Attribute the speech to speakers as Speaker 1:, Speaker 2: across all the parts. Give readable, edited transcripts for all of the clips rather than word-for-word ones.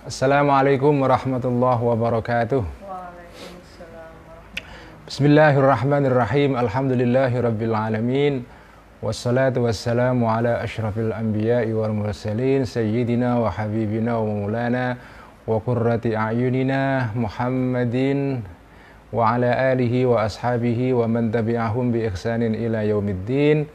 Speaker 1: Assalamualaikum warahmatullahi wabarakatuh.
Speaker 2: Waalaikumsalam warahmatullahi.
Speaker 1: Bismillahirrahmanirrahim. Alhamdulillahirabbil alamin. Wassalatu wassalamu ala asyrafil anbiya'i wal mursalin sayyidina wa habibina wa maulana wa qurrati a'yunina Muhammadin wa ala alihi wa ashabihi wa man tabi'ahum bi ihsanin ila yaumiddin.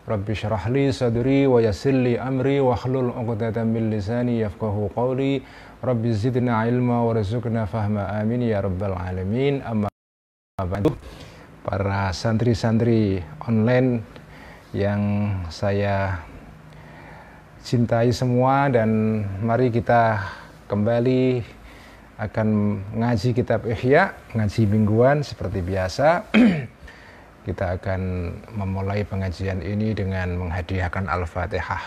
Speaker 1: Rabbi syrah li sadri wa yassir li amri wa hlul 'uqdatam min lisani yafqahu qawli. Rabbi zidna ilma wa rizukna fahma amin ya rabbal alamin. Amma ba'du. Para santri-santri online yang saya cintai semua, dan mari kita kembali akan ngaji kitab Ihya, ngaji mingguan seperti biasa. Kita akan memulai pengajian ini dengan menghadiahkan Al-Fatihah.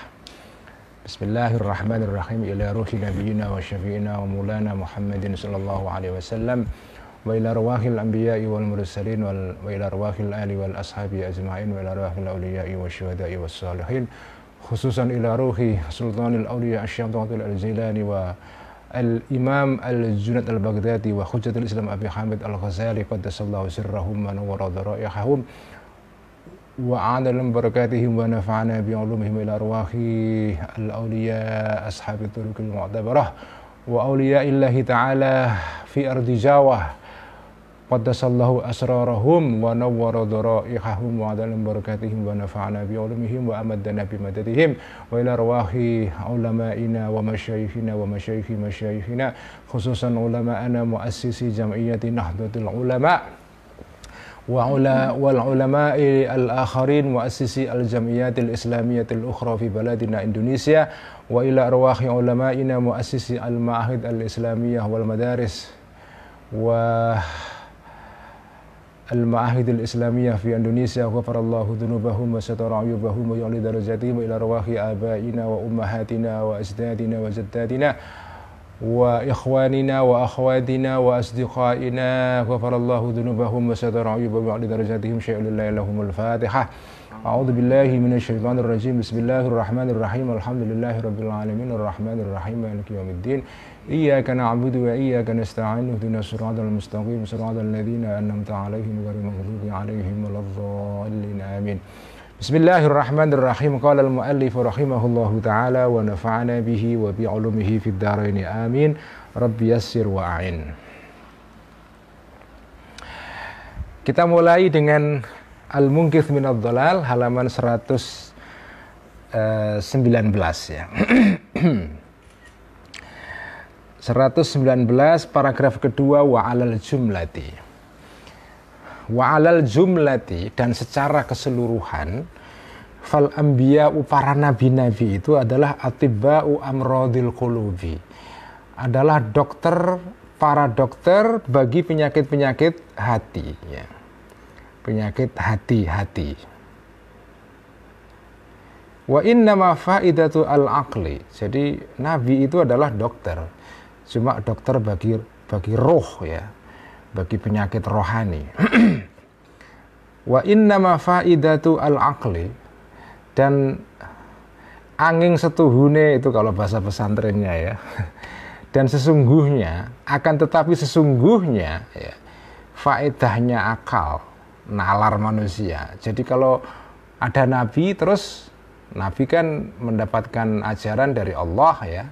Speaker 1: Bismillahirrahmanirrahim. Ila ruhi nabiyina wa syafi'ina wa maulana Muhammadin sallallahu alaihi wasallam wa ila arwahil anbiya'i wal mursalin wa ila arwahil ali wal ashabi ajma'in wa ila arwahil awliya'i wa syuhada'i was salihin, khususan ila ruhi sultanil awliya asy-syaikhul al-Jilani wa Al-Imam Al-Junaid Al-Baghdadi wa Hujjatul Islam Abi Hamid Al-Ghazali qaddasallahu sirrahum wa nawwara dharaihahum wa a'adalum barakatihim wa nafa'ana bi'ulumihim ila arwahi al-awliya ashabi turuqil mu'tabarah wa awliya'illahi ta'ala fi ardi Jawa qaddasallahu asrarahum wa nawwara dharaihahum wa a'adalum barakatihim wa nafa'ana bi'ulumihim wa amaddana bimadadihim wa ila arwahi ulama'ina wa masyayikhina wa masyayikhi masyayikhina, khususan ulama'ana muassisi jam'iyyati Nahdlatul Ulama wal ulama'i al-akharin muassisi al-jam'iyyatil islamiyatil ukhra fi baladina Indonesia wa ila arwahi ulama'ina muassisi al-ma'ahid al-islamiyah wal madaris wa al-ma'ahid al-islamiyah fi Indonesia, ghafarallahu dhunubahum wa satara ayubahum wa yu'li darajatihim ila arwahi abaina wa ummahatina wa ajdadina wa jaddatina wa ikhwanina wa akhwatina wa asdiqaina, ghafarallahu dhunubahum wa satara ayubahum wa yu'li darajatihim syai'ulillahi lahumul fatihah. A'udzu billahi minasyaitonir rajim. Bismillahirrahmanirrahim. Alhamdulillahi rabbil alamin arrahmanir rahim maliki yaumiddin. Iyyaka na'budu wa iyyaka nasta'in ihdinas siratal mustaqim siratal ladzina an'amta 'alaihim ghairil maghdubi 'alaihim waladdallin amin. Bismillahirrahmanirrahim. Qala al-muallif rahimahullahu ta'ala wa nafa'ana bihi wa bi 'ulumihi fid dharain amin. Rabbi yassir wa a'in. Kita mulai dengan Al-Munqidh minadh dhalal halaman 119 ya. 119 paragraf kedua, wa alal jumlati. Wa alal jumlati, dan secara keseluruhan, fal anbiya'u, para nabi-nabi itu adalah atibba'u amradil qulubi, adalah dokter, para dokter bagi penyakit-penyakit hati ya. Penyakit hati-hati. Wa innama faidatu al-aqli, jadi nabi itu adalah dokter, cuma dokter bagi roh ya, bagi penyakit rohani. Wa innama faidatu al-aqli, dan angin setuhune itu kalau bahasa pesantrennya ya. Dan sesungguhnya, akan tetapi sesungguhnya ya, faedahnya akal, nalar manusia. Jadi kalau ada nabi, terus nabi kan mendapatkan ajaran dari Allah ya,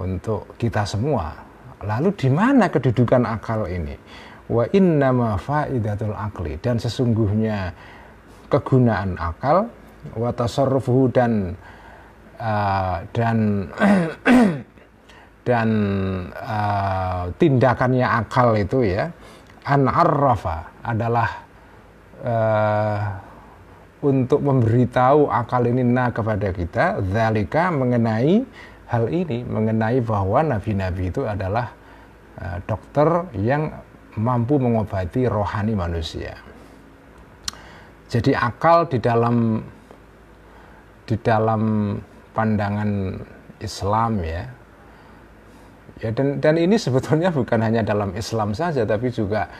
Speaker 1: untuk kita semua. Lalu di mana kedudukan akal ini? Wa innama faidatul aqli, dan sesungguhnya kegunaan akal, wa tasarrufuhu, dan tindakannya akal itu ya, an arrafa, adalah untuk memberitahu akal ini kepada kita, dzalika, mengenai hal ini, mengenai bahwa nabi-nabi itu adalah dokter yang mampu mengobati rohani manusia. Jadi akal di dalam pandangan Islam ya, dan ini sebetulnya bukan hanya dalam Islam saja, tapi juga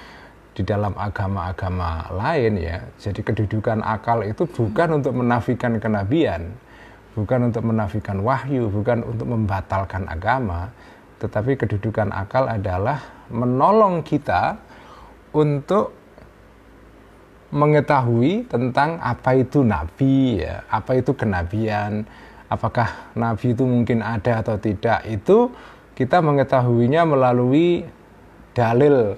Speaker 1: di dalam agama-agama lain ya. Jadi kedudukan akal itu bukan untuk menafikan kenabian, bukan untuk menafikan wahyu, bukan untuk membatalkan agama, Tetapi kedudukan akal adalah menolong kita untuk mengetahui tentang apa itu nabi, ya, apa itu kenabian, apakah nabi itu mungkin ada atau tidak. Itu kita mengetahuinya melalui dalil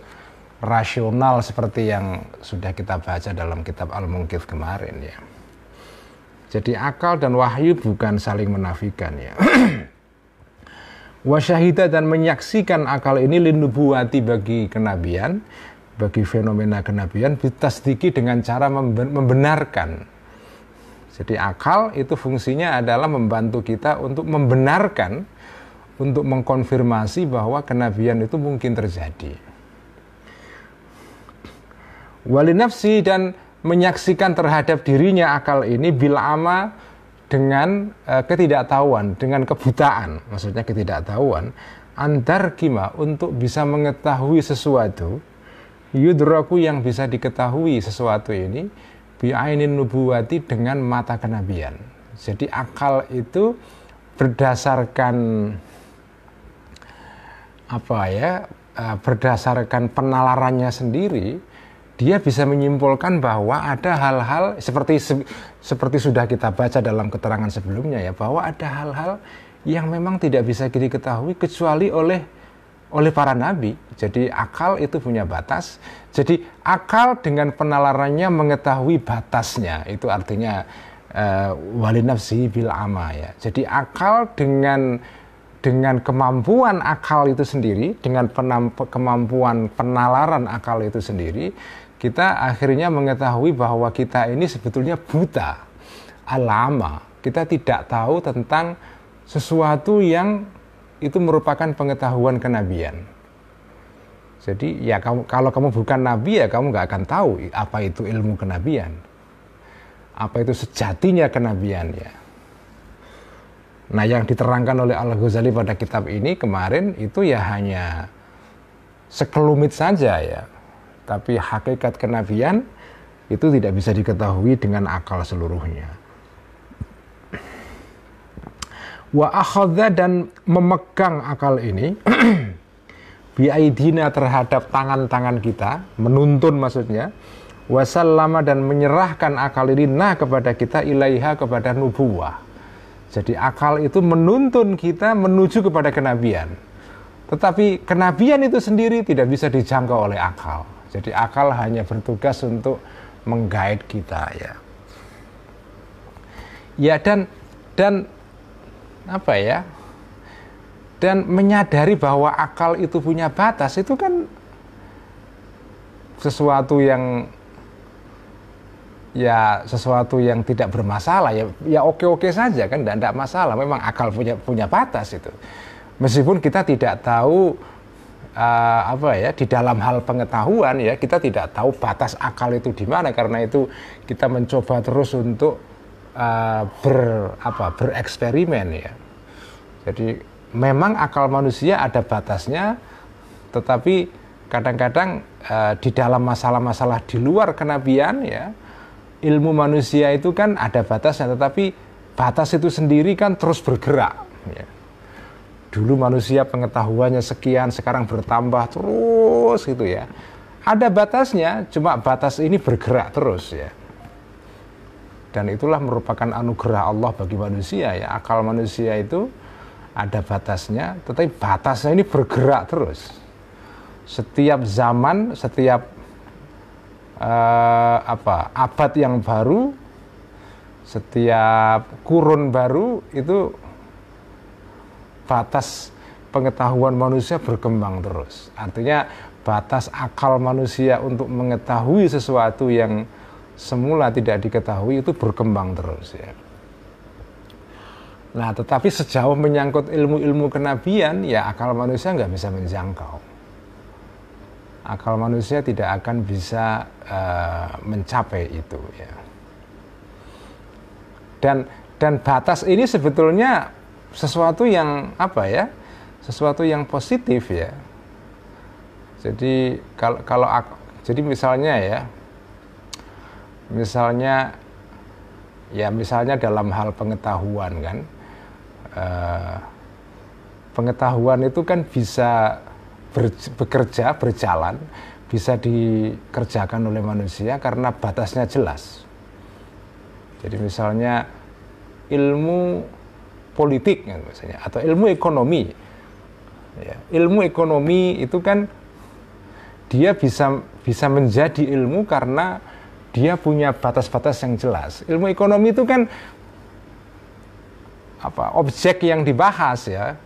Speaker 1: rasional seperti yang sudah kita baca dalam kitab Al-Munqidh kemarin, ya. Jadi akal dan wahyu bukan saling menafikan, ya. Wasyahida, dan menyaksikan akal ini linubuwati, bagi kenabian, bagi fenomena kenabian, bitasdiki, dengan cara membenarkan. Jadi akal itu fungsinya adalah membantu kita untuk membenarkan, untuk mengkonfirmasi bahwa kenabian itu mungkin terjadi. Walinafsi, dan menyaksikan terhadap dirinya akal ini bil'ama, dengan ketidaktahuan, dengan kebutaan, maksudnya ketidaktahuan, antar kima, untuk bisa mengetahui sesuatu, yudraku, yang bisa diketahui sesuatu ini, bi'ainin nubuwati, dengan mata kenabian. Jadi akal itu berdasarkan berdasarkan penalarannya sendiri, dia bisa menyimpulkan bahwa ada hal-hal seperti sudah kita baca dalam keterangan sebelumnya, ya, bahwa ada hal-hal yang memang tidak bisa diketahui kecuali oleh para nabi. Jadi akal itu punya batas. Jadi akal dengan penalarannya mengetahui batasnya. Itu artinya walinafsi bil ama, ya. Jadi akal dengan kemampuan akal itu sendiri, dengan kemampuan penalaran akal itu sendiri, kita akhirnya mengetahui bahwa kita ini sebetulnya buta, alama. Kita tidak tahu tentang sesuatu yang itu merupakan pengetahuan kenabian. Jadi ya, kalau kamu bukan nabi, ya kamu nggak akan tahu apa itu ilmu kenabian, apa itu sejatinya kenabian, ya. Nah, yang diterangkan oleh Al-Ghazali pada kitab ini kemarin itu ya hanya sekelumit saja, ya. Tapi hakikat kenabian itu tidak bisa diketahui dengan akal seluruhnya. Wa akhadha, dan memegang akal ini biaidina, terhadap tangan-tangan kita, menuntun maksudnya, wasallama, dan menyerahkan akal ini kepada kita, ilaiha, kepada nubuwah. Jadi akal itu menuntun kita menuju kepada kenabian. Tetapi kenabian itu sendiri tidak bisa dijangkau oleh akal. Jadi akal hanya bertugas untuk menggait kita, ya. Ya, dan apa ya? Dan menyadari bahwa akal itu punya batas, itu kan sesuatu yang tidak bermasalah, ya oke-oke saja kan, tidak masalah. Memang akal punya batas itu. Meskipun kita tidak tahu di dalam hal pengetahuan, ya, kita tidak tahu batas akal itu di mana. Karena itu kita mencoba terus untuk bereksperimen, ya. Jadi memang akal manusia ada batasnya, tetapi kadang-kadang di dalam masalah-masalah di luar kenabian, ya, ilmu manusia itu kan ada batasnya, tetapi batas itu sendiri kan terus bergerak, ya. Dulu manusia pengetahuannya sekian, sekarang bertambah terus gitu, ya. Ada batasnya, cuma batas ini bergerak terus, ya. Dan itulah merupakan anugerah Allah bagi manusia, ya. Akal manusia itu ada batasnya, tetapi batasnya ini bergerak terus. Setiap zaman, setiap abad yang baru, setiap kurun baru, itu batas pengetahuan manusia berkembang terus. Artinya batas akal manusia untuk mengetahui sesuatu yang semula tidak diketahui itu berkembang terus, ya. Nah, tetapi sejauh menyangkut ilmu-ilmu kenabian, ya akal manusia nggak bisa menjangkau. Akal manusia tidak akan bisa mencapai itu, ya. Dan batas ini sebetulnya sesuatu yang sesuatu yang positif, ya. Jadi jadi misalnya misalnya dalam hal pengetahuan kan, Pengetahuan itu kan bisa bekerja, berjalan, bisa dikerjakan oleh manusia karena batasnya jelas. Jadi misalnya ilmu politik misalnya, atau ilmu ekonomi. Ya, ilmu ekonomi itu kan dia bisa menjadi ilmu karena dia punya batas-batas yang jelas. Ilmu ekonomi itu kan objek yang dibahas ya.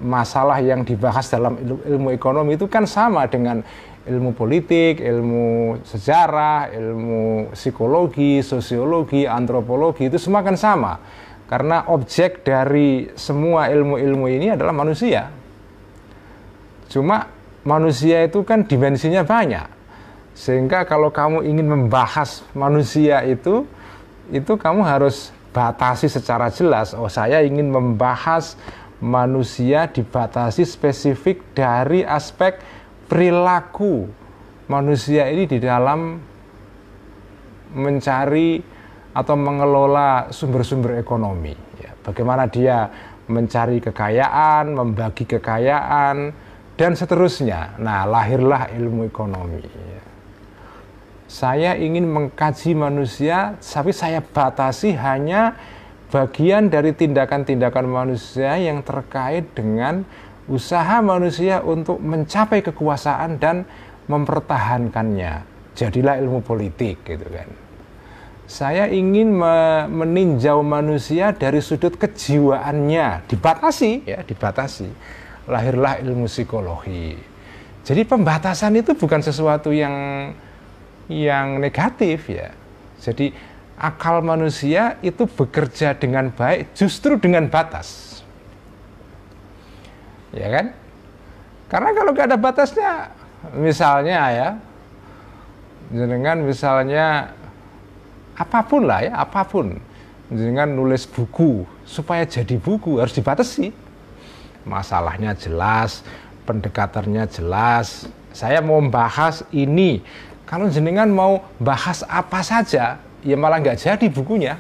Speaker 1: Masalah yang dibahas dalam ilmu ekonomi itu kan sama dengan ilmu politik, ilmu sejarah, ilmu psikologi, sosiologi, antropologi, itu semua kan sama. Karena objek dari semua ilmu-ilmu ini adalah manusia. Cuma manusia itu kan dimensinya banyak. Sehingga kalau kamu ingin membahas manusia itu kamu harus batasi secara jelas. Oh, saya ingin membahas manusia dibatasi spesifik dari aspek perilaku manusia ini di dalam mencari atau mengelola sumber-sumber ekonomi. Ya, bagaimana dia mencari kekayaan, membagi kekayaan, dan seterusnya. Nah, lahirlah ilmu ekonomi. Ya. Saya ingin mengkaji manusia, tapi saya batasi hanya bagian dari tindakan-tindakan manusia yang terkait dengan usaha manusia untuk mencapai kekuasaan dan mempertahankannya. Jadilah ilmu politik gitu kan. Saya ingin meninjau manusia dari sudut kejiwaannya, dibatasi ya, dibatasi. Lahirlah ilmu psikologi. Jadi pembatasan itu bukan sesuatu yang negatif ya. Jadi akal manusia itu bekerja dengan baik justru dengan batas. Ya kan? Karena kalau gak ada batasnya, misalnya ya, dengan misalnya apapun lah ya, apapun. Dengan nulis buku, supaya jadi buku harus dibatasi. Masalahnya jelas, pendekatannya jelas. Saya mau bahas ini. Kalau jenengan mau bahas apa saja, ya malah nggak jadi bukunya.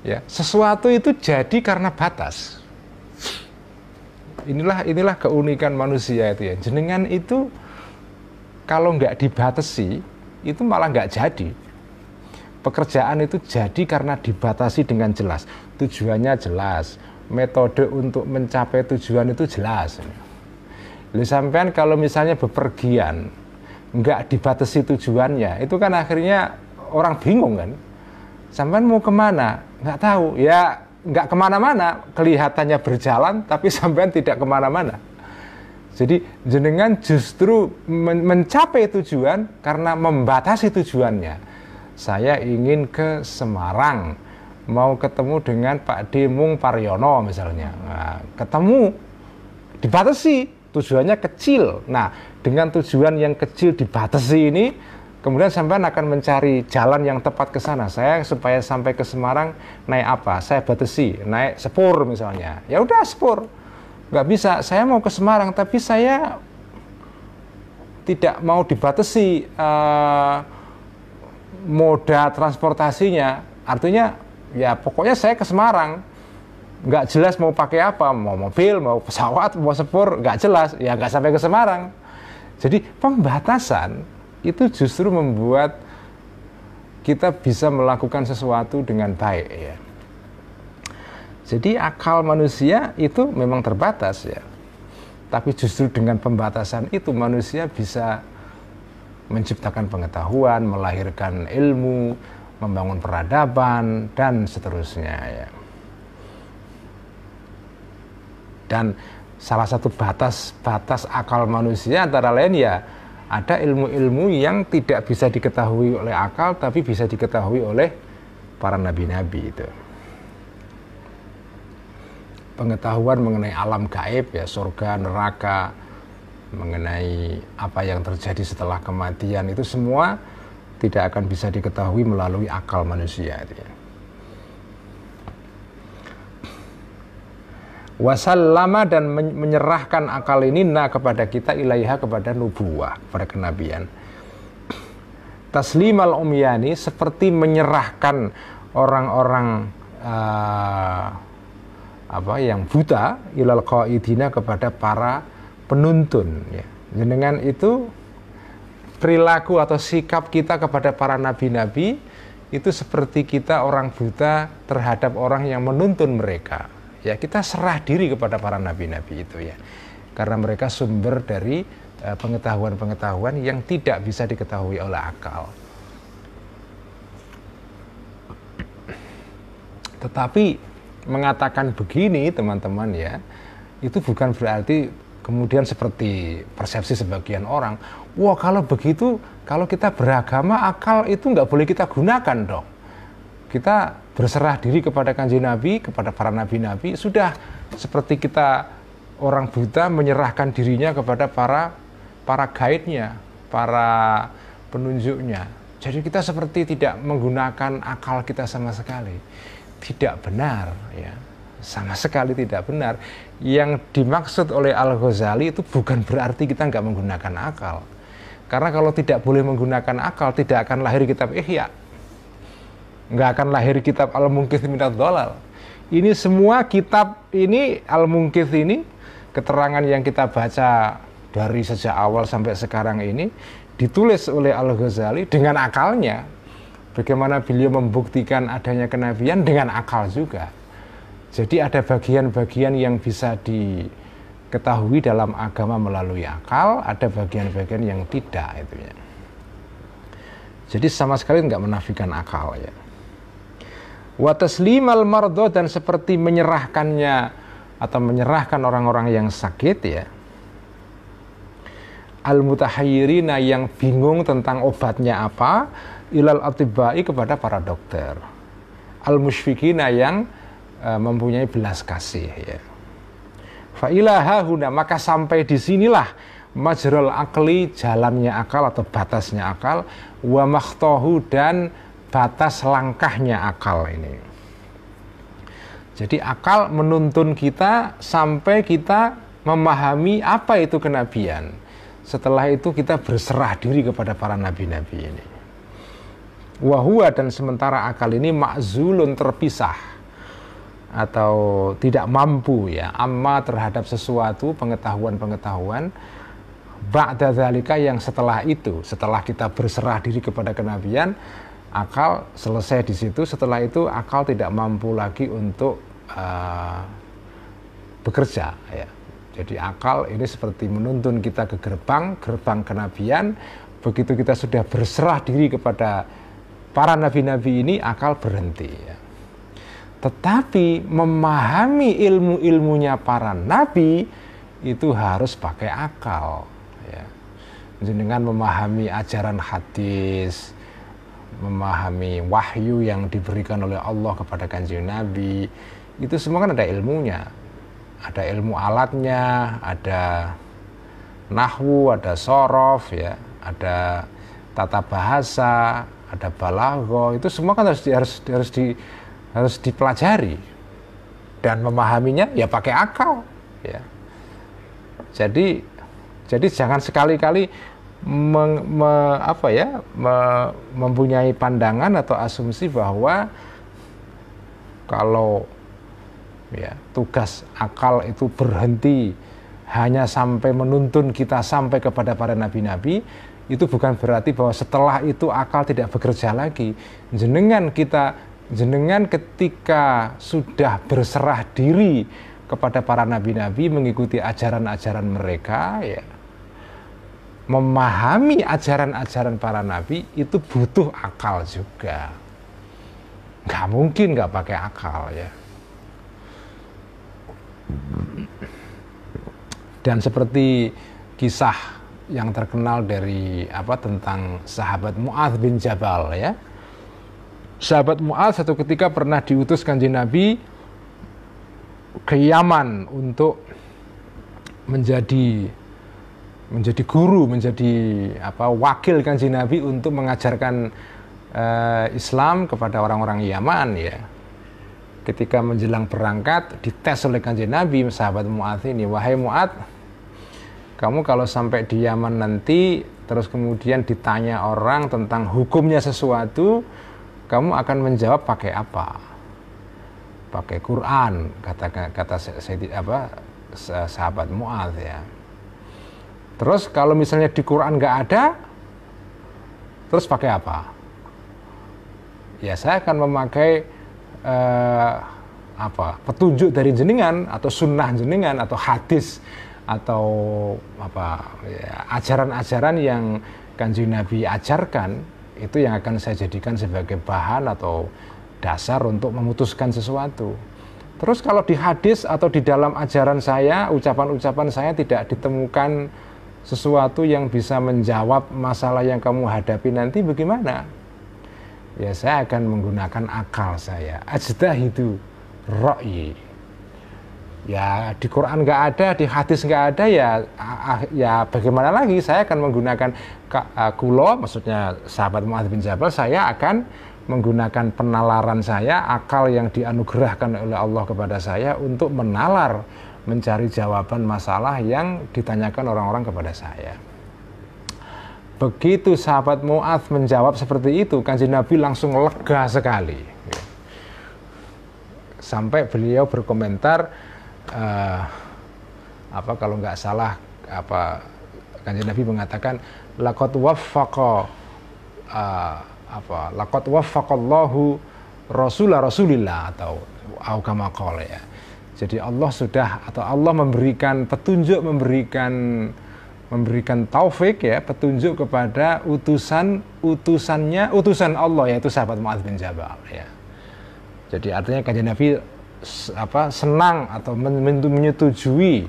Speaker 1: Ya, sesuatu itu jadi karena batas. Inilah keunikan manusia itu ya. Jenengan itu kalau nggak dibatasi, itu malah nggak jadi. Pekerjaan itu jadi karena dibatasi dengan jelas. Tujuannya jelas. Metode untuk mencapai tujuan itu jelas. Lalu sampean kalau misalnya bepergian, nggak dibatasi tujuannya, itu kan akhirnya orang bingung kan. Sampean mau kemana? Nggak tahu. Ya nggak kemana-mana, kelihatannya berjalan, tapi sampean tidak kemana-mana. Jadi jenengan justru mencapai tujuan karena membatasi tujuannya. Saya ingin ke Semarang, mau ketemu dengan Pak Demung Paryono misalnya. Nah, ketemu, dibatasi, tujuannya kecil. Nah, dengan tujuan yang kecil dibatasi ini, kemudian sampean akan mencari jalan yang tepat ke sana. Saya supaya sampai ke Semarang naik apa? Saya batasi, naik sepur misalnya. Ya udah sepur. Nggak bisa, saya mau ke Semarang, tapi saya tidak mau dibatasi moda transportasinya. Artinya, ya pokoknya saya ke Semarang. Nggak jelas mau pakai apa, mau mobil, mau pesawat, mau sepur, nggak jelas. Ya nggak sampai ke Semarang. Jadi pembatasan itu justru membuat kita bisa melakukan sesuatu dengan baik ya. Jadi akal manusia itu memang terbatas ya. Tapi justru dengan pembatasan itu manusia bisa menciptakan pengetahuan, melahirkan ilmu, membangun peradaban dan seterusnya ya. Dan salah satu batas akal manusia antara lain ya, ada ilmu-ilmu yang tidak bisa diketahui oleh akal tapi bisa diketahui oleh para nabi-nabi itu. Pengetahuan mengenai alam gaib ya, surga, neraka, mengenai apa yang terjadi setelah kematian itu semua tidak akan bisa diketahui melalui akal manusia itu ya. Wasallama dan menyerahkan akal ini kepada kita ilaiha kepada nubuwah, kepada kenabian. Taslimal umyani seperti menyerahkan orang-orang yang buta, ilal qaidina, kepada para penuntun, ya. Dengan itu perilaku atau sikap kita kepada para nabi-nabi itu seperti kita orang buta terhadap orang yang menuntun mereka. Ya, kita serah diri kepada para nabi-nabi itu, ya. Karena mereka sumber dari pengetahuan-pengetahuan yang tidak bisa diketahui oleh akal. Tetapi mengatakan begini, teman-teman, ya, itu bukan berarti kemudian seperti persepsi sebagian orang, wah kalau begitu, kalau kita beragama, akal itu nggak boleh kita gunakan dong. Kita berserah diri kepada Kanjeng Nabi, kepada para nabi-nabi, sudah seperti kita orang buta menyerahkan dirinya kepada para guide-nya, para penunjuknya. Jadi kita seperti tidak menggunakan akal kita sama sekali. Tidak benar, ya. Sama sekali tidak benar. Yang dimaksud oleh Al-Ghazali itu bukan berarti kita nggak menggunakan akal. Karena kalau tidak boleh menggunakan akal, tidak akan lahir kitab Ihya. Nggak akan lahir kitab Al-Munqidh minadh dhalal. Ini semua kitab ini, Al-Munqidh ini, keterangan yang kita baca dari sejak awal sampai sekarang ini, ditulis oleh Al-Ghazali dengan akalnya. Bagaimana beliau membuktikan adanya kenabian dengan akal juga. Jadi ada bagian-bagian yang bisa diketahui dalam agama melalui akal, ada bagian-bagian yang tidak, itu ya. Jadi sama sekali nggak menafikan akal, ya. Wa taslimal mardho, dan seperti menyerahkannya atau menyerahkan orang-orang yang sakit, ya. Al-mutahayyirina, yang bingung tentang obatnya apa, ilal atibba'i, kepada para dokter. Al-musyfikina, yang mempunyai belas kasih, ya. Fa ilaha huna, maka sampai di sinilah majrul akli, jalannya akal atau batasnya akal, wa makhtahu, dan batas langkahnya akal ini. Jadi akal menuntun kita sampai kita memahami apa itu kenabian. Setelah itu kita berserah diri kepada para nabi-nabi ini. Wahua, dan sementara akal ini ma'zulun, terpisah atau tidak mampu, ya, amma, terhadap sesuatu pengetahuan-pengetahuan ba'da dzalika, yang setelah itu, setelah kita berserah diri kepada kenabian, akal selesai di situ. Setelah itu akal tidak mampu lagi untuk bekerja, ya. Jadi akal ini seperti menuntun kita ke gerbang kenabian. Begitu kita sudah berserah diri kepada para nabi-nabi ini, akal berhenti, ya. Tetapi memahami ilmu-ilmunya para nabi itu harus pakai akal, ya. Dengan memahami ajaran hadis, memahami wahyu yang diberikan oleh Allah kepada Kanjeng Nabi, itu semua kan ada ilmunya. Ada ilmu alatnya, ada nahwu, ada sorof, ya, ada tata bahasa, ada balagho. Itu semua kan harus dipelajari, dan memahaminya ya pakai akal, ya. Jadi jangan sekali-kali mempunyai pandangan atau asumsi bahwa kalau, ya, tugas akal itu berhenti hanya sampai menuntun kita sampai kepada para nabi-nabi, itu bukan berarti bahwa setelah itu akal tidak bekerja lagi. Jenengan ketika sudah berserah diri kepada para nabi-nabi, mengikuti ajaran-ajaran mereka, ya, memahami ajaran-ajaran para nabi, itu butuh akal juga. Nggak mungkin nggak pakai akal, ya. Dan seperti kisah yang terkenal dari tentang sahabat Mu'adz bin Jabal, ya. Sahabat Mu'adz satu ketika pernah diutus Kanjeng Nabi ke Yaman untuk menjadi guru, menjadi wakil Kanjeng Nabi untuk mengajarkan Islam kepada orang-orang Yaman, ya. Ketika menjelang berangkat, dites oleh Kanjeng Nabi sahabat Mu'adz ini, wahai Mu'adz, kamu kalau sampai di Yaman nanti, terus kemudian ditanya orang tentang hukumnya sesuatu, kamu akan menjawab pakai apa? pakai Quran, kata sahabat Mu'adz ya. Terus kalau misalnya di Quran nggak ada, terus pakai apa? Ya saya akan memakai petunjuk dari jenengan atau sunnah jenengan atau hadis atau ajaran-ajaran yang Kanjeng Nabi ajarkan, itu yang akan saya jadikan sebagai bahan atau dasar untuk memutuskan sesuatu. Terus kalau di hadis atau di dalam ajaran saya, ucapan-ucapan saya tidak ditemukan sesuatu yang bisa menjawab masalah yang kamu hadapi nanti, bagaimana? Ya saya akan menggunakan akal saya. Ajtahidu ra'yi. Ya di Quran nggak ada, di hadis nggak ada, ya bagaimana lagi? Saya akan menggunakan maksudnya sahabat Mu'adz bin Jabal, saya akan menggunakan penalaran saya, akal yang dianugerahkan oleh Allah kepada saya untuk menalar, mencari jawaban masalah yang ditanyakan orang-orang kepada saya. Begitu sahabat Mu'adz menjawab seperti itu, Kanjeng Nabi langsung lega sekali. Sampai beliau berkomentar, kalau nggak salah, Kanjeng Nabi mengatakan, laqad waffaqallahu rasulillah atau kama qala ya. Jadi Allah memberikan petunjuk, memberikan taufik ya, petunjuk kepada utusan Allah, yaitu sahabat Mu'adz bin Jabal ya. Jadi artinya Kanjeng Nabi senang atau menyetujui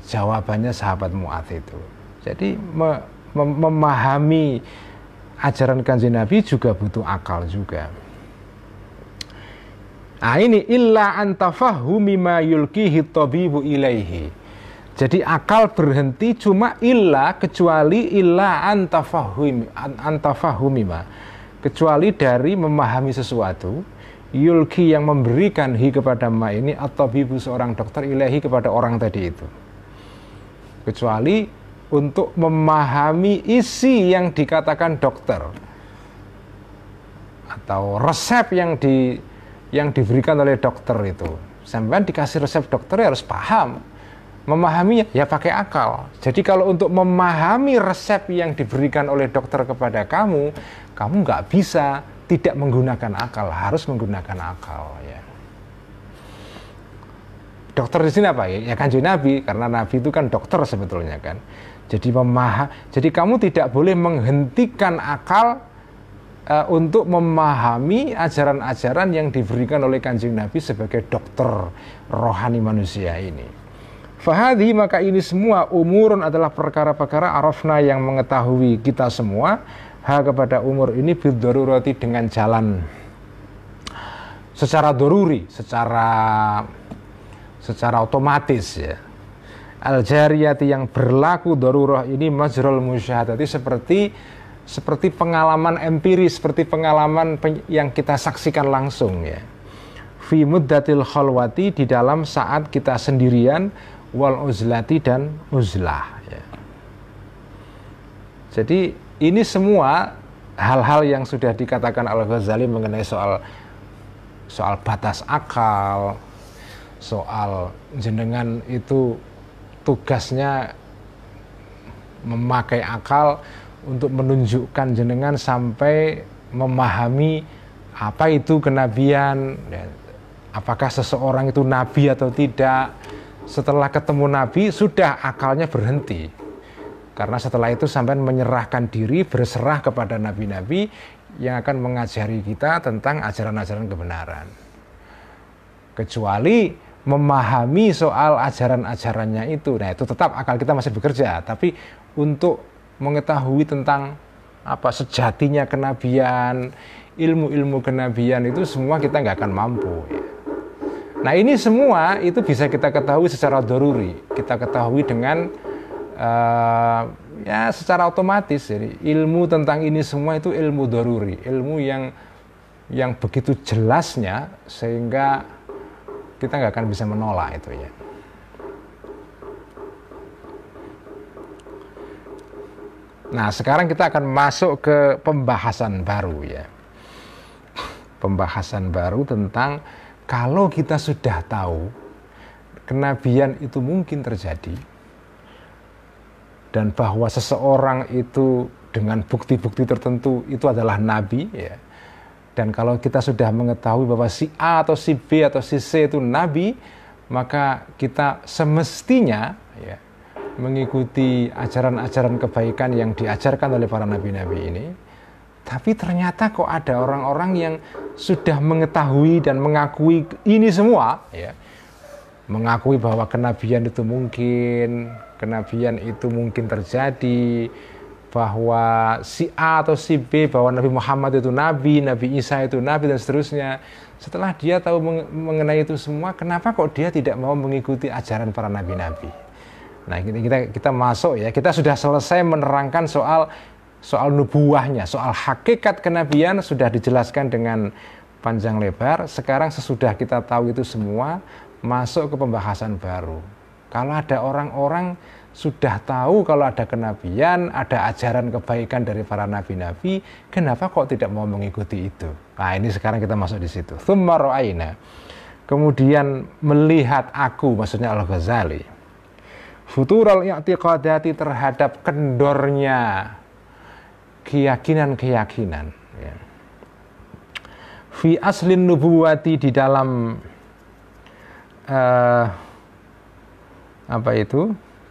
Speaker 1: jawabannya sahabat Mu'adz itu. Jadi memahami ajaran Kanjeng Nabi juga butuh akal juga. Nah ini illa antafahumi ma yulkihi tabibu ilaihi. Jadi akal berhenti cuma kecuali antafahumi ma, kecuali dari memahami sesuatu, yulki yang memberikan kepada ma ini, atau tabibu seorang dokter, ilaihi kepada orang tadi itu. Kecuali untuk memahami isi yang dikatakan dokter atau resep yang diberikan oleh dokter itu. Sampai dikasih resep dokter ya harus paham, memahaminya ya pakai akal. Jadi kalau untuk memahami resep yang diberikan oleh dokter kepada kamu nggak bisa tidak menggunakan akal, harus menggunakan akal ya. Dokter di sini apa ya? Ya Kanjeng Nabi, karena Nabi itu kan dokter sebetulnya kan. Jadi kamu tidak boleh menghentikan akal untuk memahami ajaran-ajaran yang diberikan oleh Kanjeng Nabi sebagai dokter rohani manusia ini. Fahadhi, maka ini semua umurun adalah perkara-perkara arafna yang mengetahui kita semua kepada umur ini biddarurati dengan jalan secara doruri, secara otomatis ya. Al-jariyati yang berlaku darurah ini majrul musyahadati, seperti pengalaman empiris, seperti pengalaman yang kita saksikan langsung ya. Fi muddatil khalwati, di dalam saat kita sendirian, wal uzlati, dan uzlah ya. Jadi ini semua hal-hal yang sudah dikatakan Al-Ghazali mengenai soal batas akal, soal jenengan itu tugasnya memakai akal untuk menunjukkan jenengan sampai memahami apa itu kenabian, apakah seseorang itu nabi atau tidak. Setelah ketemu nabi sudah akalnya berhenti, karena setelah itu sampai menyerahkan diri, berserah kepada nabi-nabi yang akan mengajari kita tentang ajaran-ajaran kebenaran. Kecuali memahami soal ajaran-ajarannya itu, nah itu tetap akal kita masih bekerja, tapi untuk mengetahui tentang sejatinya kenabian, ilmu-ilmu kenabian itu semua kita nggak akan mampu ya. Nah ini semua itu bisa kita ketahui secara doruri, kita ketahui dengan secara otomatis. Jadi ilmu tentang ini semua itu ilmu doruri, ilmu yang begitu jelasnya sehingga kita nggak akan bisa menolak itu ya. Nah sekarang kita akan masuk ke pembahasan baru ya. pembahasan baru tentang kalau kita sudah tahu kenabian itu mungkin terjadi dan bahwa seseorang itu dengan bukti-bukti tertentu itu adalah nabi, ya. Dan kalau kita sudah mengetahui bahwa si A atau si B atau si C itu nabi, maka kita semestinya, ya, mengikuti ajaran-ajaran kebaikan yang diajarkan oleh para nabi-nabi ini. Tapi ternyata kok ada orang-orang yang sudah mengetahui dan mengakui ini semua, ya, mengakui bahwa kenabian itu mungkin terjadi, bahwa si A atau si B, bahwa Nabi Muhammad itu nabi, Nabi Isa itu nabi, dan seterusnya. Setelah dia tahu mengenai itu semua, kenapa kok dia tidak mau mengikuti ajaran para nabi-nabi? Nah, kita masuk, ya, kita sudah selesai menerangkan soal nubuahnya, soal hakikat kenabian sudah dijelaskan dengan panjang lebar. Sekarang sesudah kita tahu itu semua, masuk ke pembahasan baru. Kalau ada orang-orang sudah tahu kalau ada kenabian, ada ajaran kebaikan dari para nabi-nabi, kenapa kok tidak mau mengikuti itu? Nah, ini sekarang kita masuk di situ. Tsumma ra'ayna, kemudian melihat aku, maksudnya Al-Ghazali, futural i'tiqadati, terhadap kendornya keyakinan-keyakinan, ya. Fi aslin nubuwati, di dalam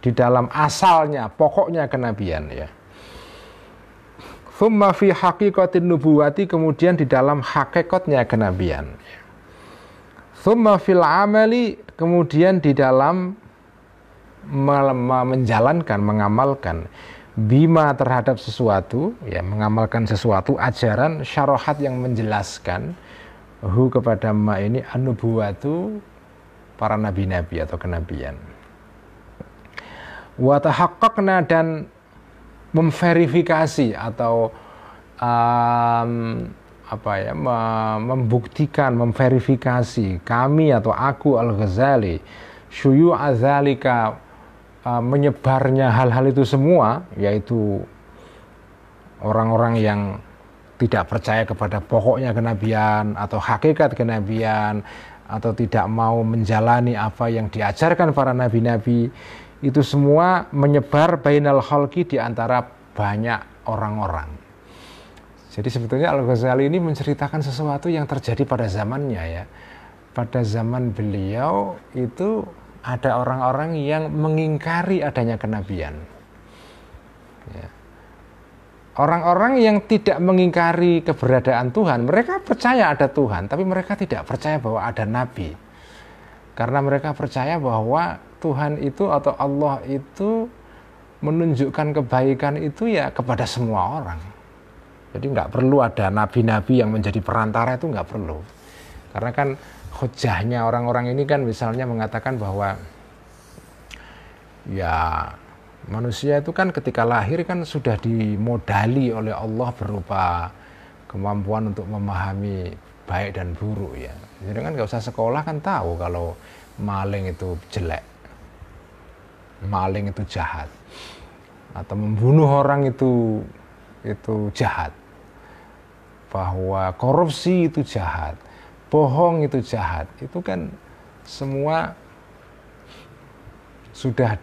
Speaker 1: di dalam asalnya, pokoknya kenabian, ya. Tsumma fi haqiqatin nubuwati, kemudian di dalam hakikatnya kenabian. Tsumma fil amali, kemudian di dalam menjalankan, mengamalkan, bima, terhadap sesuatu, ya, mengamalkan sesuatu, ajaran, syarahat yang menjelaskan, hu, kepada ma ini, an-nubuwatu, para nabi-nabi atau kenabian. Wa tahaqqaqna, dan memverifikasi atau membuktikan, memverifikasi, kami atau aku Al-Ghazali, syuyu'a dzalika, menyebarnya hal-hal itu semua, yaitu orang-orang yang tidak percaya kepada pokoknya kenabian atau hakikat kenabian, atau tidak mau menjalani apa yang diajarkan para nabi-nabi, itu semua menyebar bainal khalqi, di antara banyak orang-orang. Jadi sebetulnya Al-Ghazali ini menceritakan sesuatu yang terjadi pada zamannya, ya. Pada zaman beliau itu ada orang-orang yang mengingkari adanya kenabian, ya. Orang-orang yang tidak mengingkari keberadaan Tuhan, mereka percaya ada Tuhan, tapi mereka tidak percaya bahwa ada nabi. Karena mereka percaya bahwa Tuhan itu atau Allah itu menunjukkan kebaikan itu, ya, kepada semua orang. Jadi nggak perlu ada nabi-nabi yang menjadi perantara, itu nggak perlu. Karena kan hujahnya orang-orang ini kan misalnya mengatakan bahwa, ya, manusia itu kan ketika lahir kan sudah dimodali oleh Allah berupa kemampuan untuk memahami baik dan buruk, ya. Jadi kan nggak usah sekolah kan tahu kalau maling itu jelek, maling itu jahat, atau membunuh orang itu jahat, bahwa korupsi itu jahat, bohong itu jahat. Itu kan semua sudah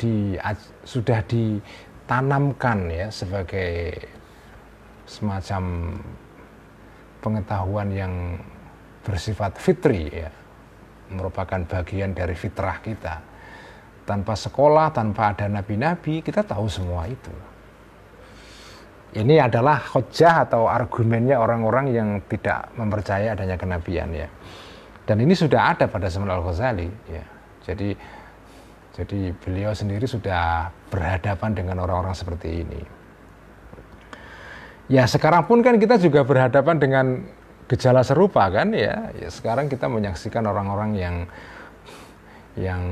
Speaker 1: ditanamkan, ya, sebagai semacam pengetahuan yang bersifat fitri, ya, merupakan bagian dari fitrah kita. Tanpa sekolah, tanpa ada nabi-nabi, kita tahu semua itu. Ini adalah hujjah atau argumennya orang-orang yang tidak mempercayai adanya kenabian, ya. Dan ini sudah ada pada zaman Al-Ghazali, ya. Jadi beliau sendiri sudah berhadapan dengan orang-orang seperti ini. Ya, sekarang pun kan kita juga berhadapan dengan gejala serupa, kan, ya. Sekarang kita menyaksikan orang-orang yang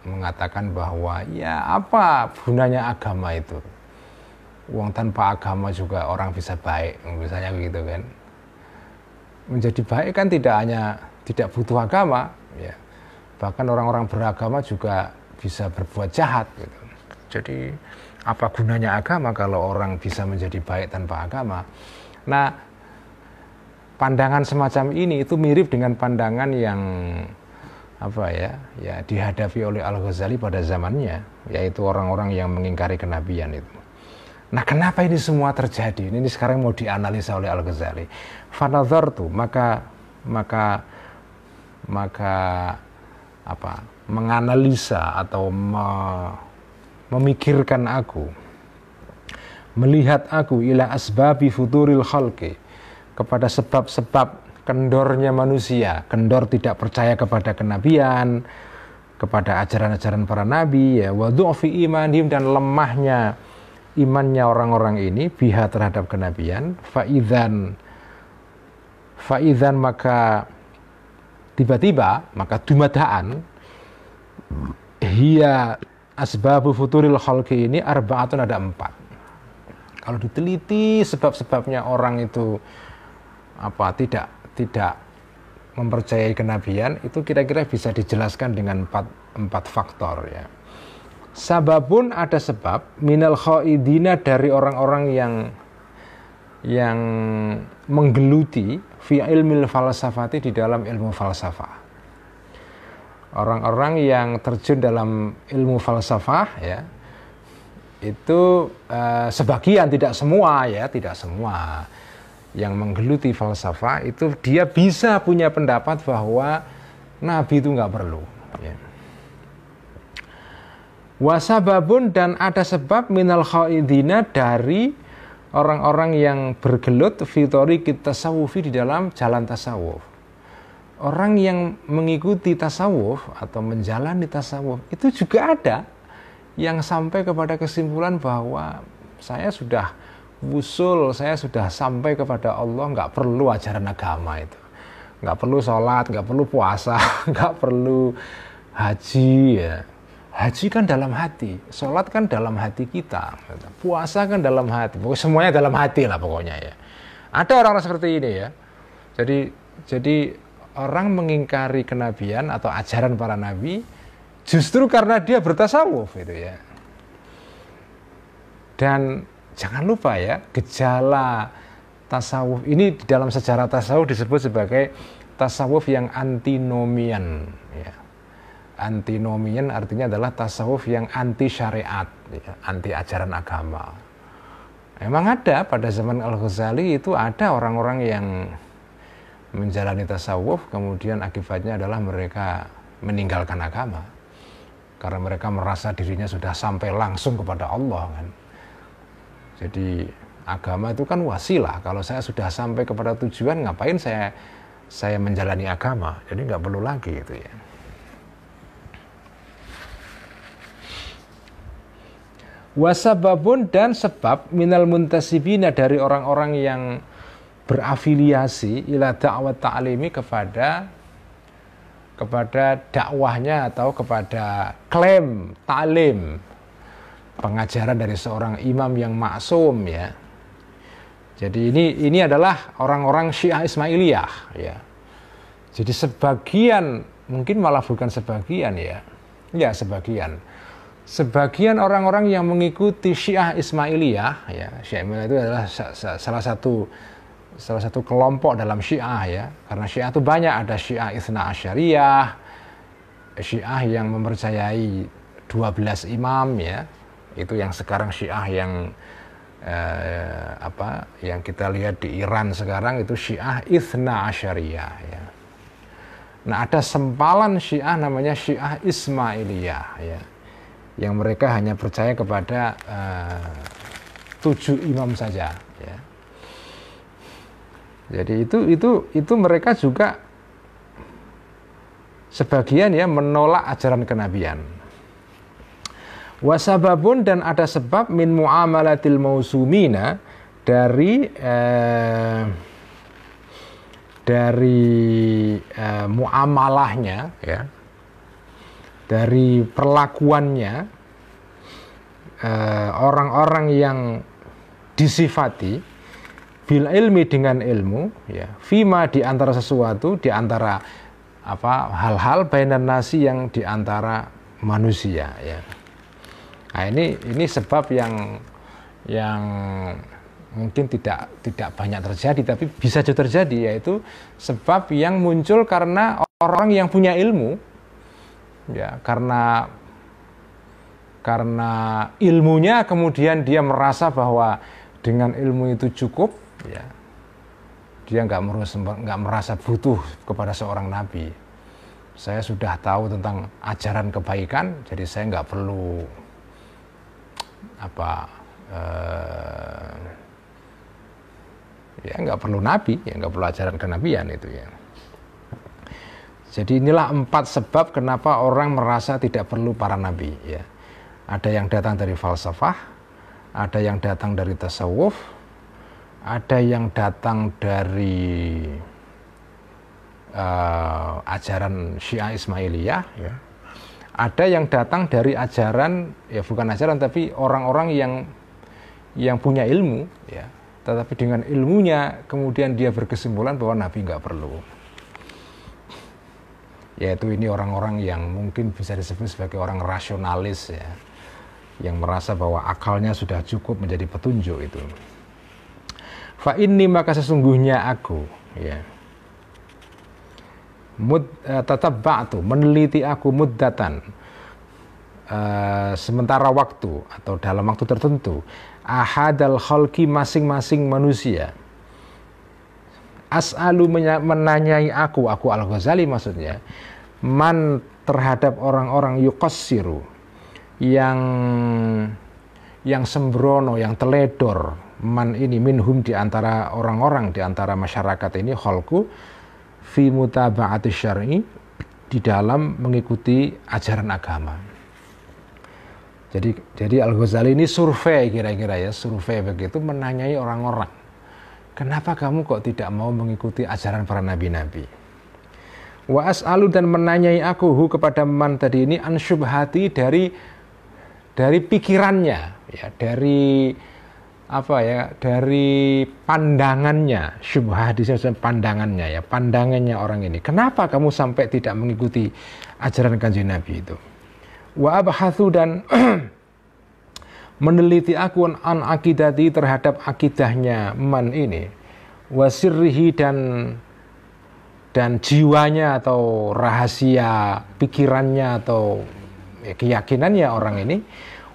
Speaker 1: mengatakan bahwa, ya, apa gunanya agama itu? Uang tanpa agama juga orang bisa baik, misalnya begitu, kan. Menjadi baik kan tidak butuh agama, ya. Bahkan orang-orang beragama juga bisa berbuat jahat, gitu. Jadi apa gunanya agama kalau orang bisa menjadi baik tanpa agama? Nah, pandangan semacam ini itu mirip dengan pandangan yang apa ya dihadapi oleh Al-Ghazali pada zamannya, yaitu orang-orang yang mengingkari kenabian itu. Nah, kenapa ini semua terjadi? Ini sekarang mau dianalisa oleh Al-Ghazali. Fanadhartu, maka menganalisa atau memikirkan aku, melihat aku ila asbabi futuril khalqi, kepada sebab-sebab kendornya manusia, kendor tidak percaya kepada kenabian, kepada ajaran-ajaran para nabi, ya, wa du'fi imanihim, dan lemahnya imannya orang-orang ini biha terhadap kenabian. Fa'idzan maka tiba-tiba, maka dumadaan hiya asbabu futuril khalqi ini arba'atun, ada 4. Kalau diteliti sebab-sebabnya orang itu tidak mempercayai kenabian, itu kira-kira bisa dijelaskan dengan 4 faktor, ya. Sababun, ada sebab, minal khaidina, dari orang-orang yang menggeluti fi ilmil falsafati, di dalam ilmu falsafah. Orang-orang yang terjun dalam ilmu falsafah, ya, itu sebagian, tidak semua, ya, tidak semua. Yang menggeluti falsafah itu dia bisa punya pendapat bahwa Nabi itu nggak perlu, ya. Wasababun, dan ada sebab minal khaidina, dari orang-orang yang bergelut fitori kita tasawufi, di dalam jalan tasawuf. Orang yang mengikuti tasawuf atau menjalani tasawuf itu juga ada yang sampai kepada kesimpulan bahwa saya sudah wusul, saya sudah sampai kepada Allah, nggak perlu ajaran agama itu, nggak perlu sholat, nggak perlu puasa, nggak perlu haji, ya. Haji kan dalam hati, sholat kan dalam hati kita, puasa kan dalam hati, pokoknya semuanya dalam hati lah pokoknya, ya. Ada orang-orang seperti ini, ya. Jadi orang mengingkari kenabian atau ajaran para nabi justru karena dia bertasawuf, itu, ya. Dan jangan lupa, ya, gejala tasawuf ini di dalam sejarah tasawuf disebut sebagai tasawuf yang antinomian, ya. Antinomian artinya adalah tasawuf yang anti syariat, ya, anti ajaran agama. Memang ada pada zaman Al-Ghazali itu ada orang-orang yang menjalani tasawuf, kemudian akibatnya adalah mereka meninggalkan agama karena mereka merasa dirinya sudah sampai langsung kepada Allah, kan. Jadi agama itu kan wasilah. Kalau saya sudah sampai kepada tujuan, ngapain saya menjalani agama? Jadi nggak perlu lagi, itu, ya. Wasababun, dan sebab minal muntasibina, dari orang-orang yang berafiliasi ila da'wat ta'limi, kepada dakwahnya atau kepada klaim ta'lim, pengajaran dari seorang imam yang maksum, ya. Jadi ini adalah orang-orang Syiah Ismailiyah, ya. Jadi sebagian, mungkin malah bukan sebagian, ya. Ya, sebagian orang-orang yang mengikuti Syiah Ismailiyah, ya. Syiah Ismailiyah itu adalah salah satu kelompok dalam Syiah, ya. Karena Syiah itu banyak, ada Syiah Itsna Asyariyah, Syiah yang mempercayai 12 imam, ya. Itu yang sekarang Syiah yang yang kita lihat di Iran sekarang, itu Syiah Itsna Asyariyah, ya. Nah, ada sempalan Syiah namanya Syiah Ismailiyah, ya, yang mereka hanya percaya kepada 7 imam saja, ya. Jadi itu mereka juga sebagian, ya, menolak ajaran kenabian. Wasababun, dan ada sebab min muamalatil mausumina, dari muamalahnya, ya, dari perlakuannya orang-orang yang disifati bil ilmi, dengan ilmu, ya, fima, di antara sesuatu, di antara hal-hal bainan nasi, yang di antara manusia, ya. Nah, ini sebab yang mungkin tidak banyak terjadi, tapi bisa juga terjadi, yaitu sebab yang muncul karena orang yang punya ilmu, ya, karena ilmunya kemudian dia merasa bahwa dengan ilmu itu cukup, ya, dia nggak merasa butuh kepada seorang nabi. Saya sudah tahu tentang ajaran kebaikan, jadi saya nggak perlu ya nggak perlu nabi, ya nggak perlu ajaran kenabian itu, ya. Jadi inilah 4 sebab kenapa orang merasa tidak perlu para nabi, ya. Ada yang datang dari falsafah, ada yang datang dari tasawuf, ada yang datang dari ajaran Syiah Ismailiyah, ya. Ada yang datang dari ajaran, ya bukan ajaran tapi orang-orang yang punya ilmu, ya. Tetapi dengan ilmunya kemudian dia berkesimpulan bahwa nabi nggak perlu. Yaitu ini orang-orang yang mungkin bisa disebut sebagai orang rasionalis, ya, yang merasa bahwa akalnya sudah cukup menjadi petunjuk itu. Fa inni, maka sesungguhnya aku, ya, tatabba'tu, meneliti aku muddatan, sementara waktu atau dalam waktu tertentu, ahadal khalqi, masing-masing manusia, as'alu, menanyai aku Al-Ghazali maksudnya, man, terhadap orang-orang yuqassiru, yang sembrono, yang teledor, man ini minhum, di antara orang-orang, di antara masyarakat ini, khalqu, fi mutaba'ati syar'i, di dalam mengikuti ajaran agama. Jadi Al-Ghazali ini survei, kira-kira ya, survei begitu, menanyai orang-orang, kenapa kamu kok tidak mau mengikuti ajaran para nabi-nabi? Wa as'alu, dan menanyai aku kepada man tadi ini, an syubhati, dari pikirannya, ya, dari pandangannya. Syubhat disebut pandangannya, ya, pandangannya orang ini. Kenapa kamu sampai tidak mengikuti ajaran Kanjeng Nabi itu? Wa abhathu, dan meneliti aku an akidati, terhadap akidahnya man ini, wa sirrihi, dan jiwanya atau rahasia pikirannya atau keyakinannya orang ini.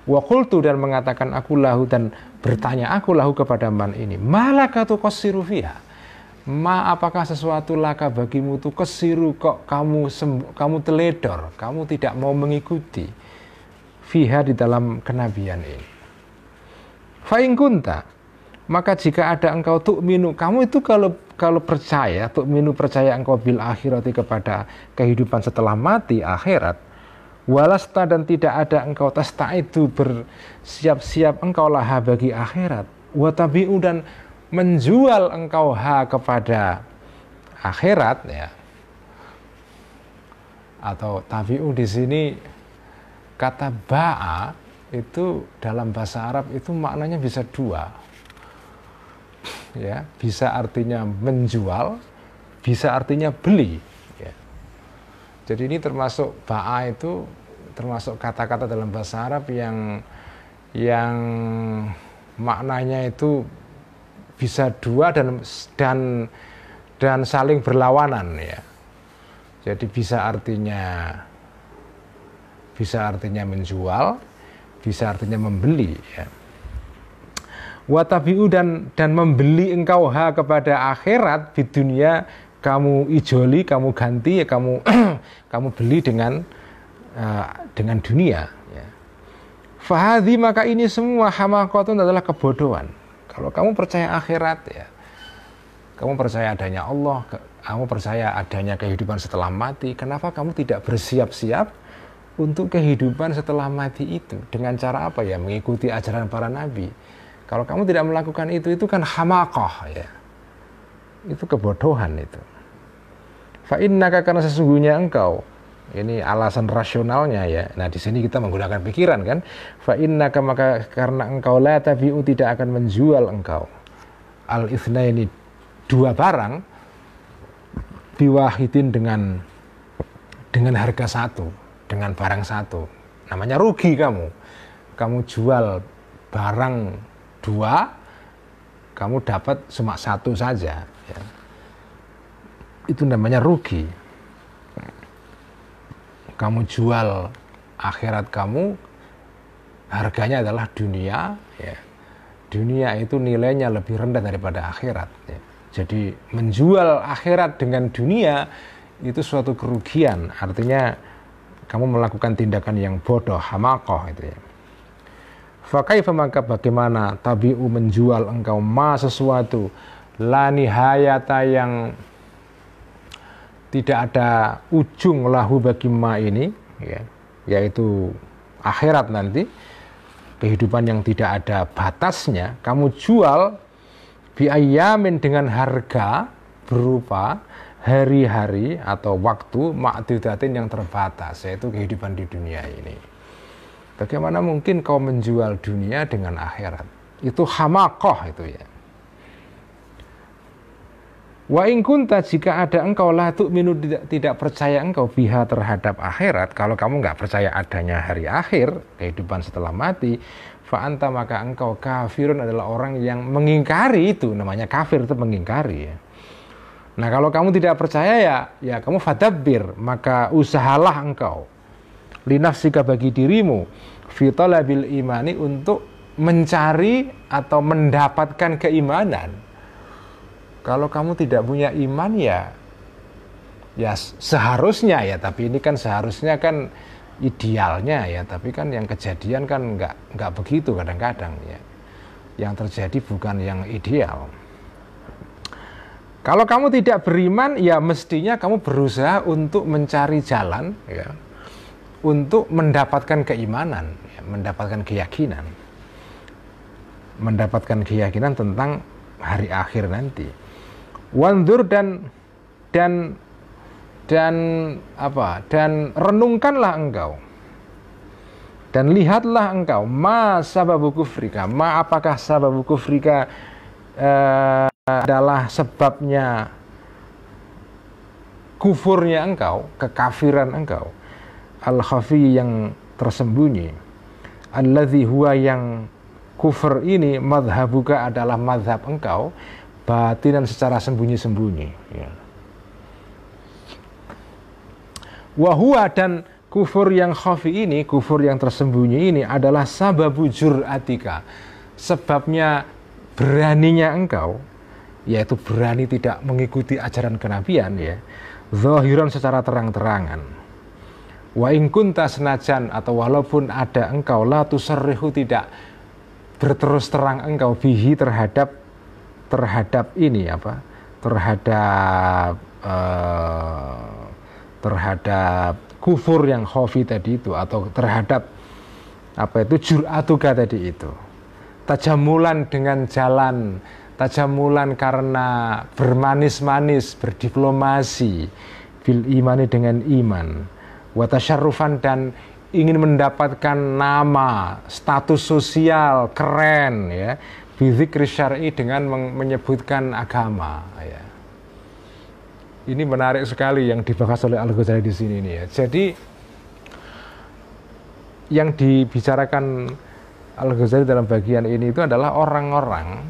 Speaker 1: Wa qultu, dan mengatakan aku lahu, dan bertanya aku lahu kepada man ini, malaka tuqassiru fiha, apakah sesuatu laka bagimu tu kesiru, kok kamu teledor, kamu tidak mau mengikuti fiha, di dalam kenabian ini. Fa in kunta, maka jika ada engkau tu'minu, kamu itu kalau percaya, tu'minu, percaya engkau bil akhirati, kepada kehidupan setelah mati, akhirat, walasta, dan tidak ada engkau tastaidu, bersiap-siap engkau laha, bagi akhirat, watabi'u, dan menjual engkau ha, kepada akhirat, ya. Atau tabi'u di sini, kata ba'a itu dalam bahasa Arab itu maknanya bisa 2, ya, bisa artinya menjual, bisa artinya beli, ya. Jadi ini termasuk ba'a, itu termasuk kata-kata dalam bahasa Arab yang maknanya itu bisa 2 dan saling berlawanan, ya. Jadi bisa artinya menjual, bisa artinya membeli, ya. Watabi'u, dan membeli engkau ha, kepada akhirat, di dunia, kamu ijoli, kamu ganti, ya, kamu beli dengan dunia, ya. Fahadhi, maka ini semua hamaqatun, adalah kebodohan. Kalau kamu percaya akhirat, ya, kamu percaya adanya Allah, kamu percaya adanya kehidupan setelah mati, kenapa kamu tidak bersiap-siap untuk kehidupan setelah mati itu? Dengan cara apa, ya? Mengikuti ajaran para nabi. Kalau kamu tidak melakukan itu kan hamaqah, ya. Itu kebodohan itu. Fa innaka, karena sesungguhnya engkau, ini alasan rasionalnya, ya. Nah, di sini kita menggunakan pikiran, kan? Fa innaka, maka karena engkau, la tabi'u, tidak akan menjual engkau, al itsnaini, 2 barang, biwahidin, dengan harga 1, dengan barang 1. Namanya rugi kamu jual barang 2 kamu dapat cuma satu saja, ya. Itu namanya rugi. Kamu jual akhirat kamu, harganya adalah dunia, ya. Dunia itu nilainya lebih rendah daripada akhirat, ya. Jadi menjual akhirat dengan dunia itu suatu kerugian, artinya kamu melakukan tindakan yang bodoh, hamaqah itu, ya. Fakaifa, maka bagaimana tabi'u menjual engkau ma sesuatu la nihayata yang tidak ada ujung lahu bagi ma ini, ya, yaitu akhirat nanti, kehidupan yang tidak ada batasnya, kamu jual bi ayyamin dengan harga berupa hari-hari atau waktu ma'dudatin yang terbatas, yaitu kehidupan di dunia ini. Bagaimana mungkin kau menjual dunia dengan akhirat? Itu hamaqah itu, ya. Wa in kunta, jika ada engkau la tu'minu, tidak percaya engkau biha terhadap akhirat, kalau kamu nggak percaya adanya hari akhir, kehidupan setelah mati, fa anta, maka engkau kafirun, adalah orang yang mengingkari itu, namanya kafir itu mengingkari, ya. Nah, kalau kamu tidak percaya ya kamu fadabbir, maka usahalah engkau linafsika, bagi dirimu, fi talabil imani, untuk mencari atau mendapatkan keimanan. Kalau kamu tidak punya iman ya seharusnya, ya, tapi ini kan seharusnya kan idealnya, ya, tapi kan yang kejadian kan nggak begitu kadang-kadang, ya. Yang terjadi bukan yang ideal. Kalau kamu tidak beriman, ya mestinya kamu berusaha untuk mencari jalan, ya, untuk mendapatkan keimanan, ya, mendapatkan keyakinan tentang hari akhir nanti. Wandur, dan renungkanlah engkau dan lihatlah engkau ma sababu kufrika, ma apakah sababu kufrika, adalah sebabnya kufurnya engkau, kekafiran engkau, al-khafi, yang tersembunyi, alladzi huwa, yang kufur ini, madhabuka, adalah madhab engkau, batinan, secara sembunyi-sembunyi, ya. Wahua, dan kufur yang khafi ini, kufur yang tersembunyi ini, adalah sababu jur'atika, sebabnya beraninya engkau, yaitu berani tidak mengikuti ajaran kenabian, ya, zahiran, secara terang-terangan. Wa in kunta, senajan atau walaupun ada engkau, la tusarrihu, tidak berterus terang engkau, bihi, terhadap ini, apa, terhadap kufur yang khafi tadi itu, atau terhadap apa itu jur'atuka tadi itu, tajamulan dengan jalan, tajamulan karena bermanis-manis, berdiplomasi, bil imani, dengan iman, wa tasyarrufan, dan ingin mendapatkan nama, status sosial keren, ya, bizikri syar'i, dengan menyebutkan agama, ya. Ini menarik sekali yang dibahas oleh Al-Ghazali di sini, nih, ya. Jadi yang dibicarakan Al-Ghazali dalam bagian ini itu adalah orang-orang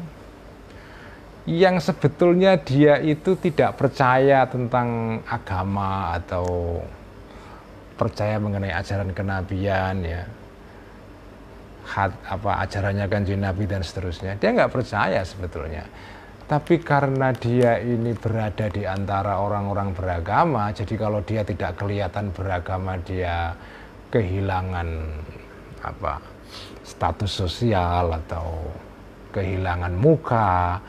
Speaker 1: yang sebetulnya dia itu tidak percaya tentang agama atau percaya mengenai ajaran kenabian, ya, ajarannya Kanjeng Nabi dan seterusnya. Dia nggak percaya sebetulnya, tapi karena dia ini berada di antara orang-orang beragama, jadi kalau dia tidak kelihatan beragama, dia kehilangan status sosial, atau kehilangan muka,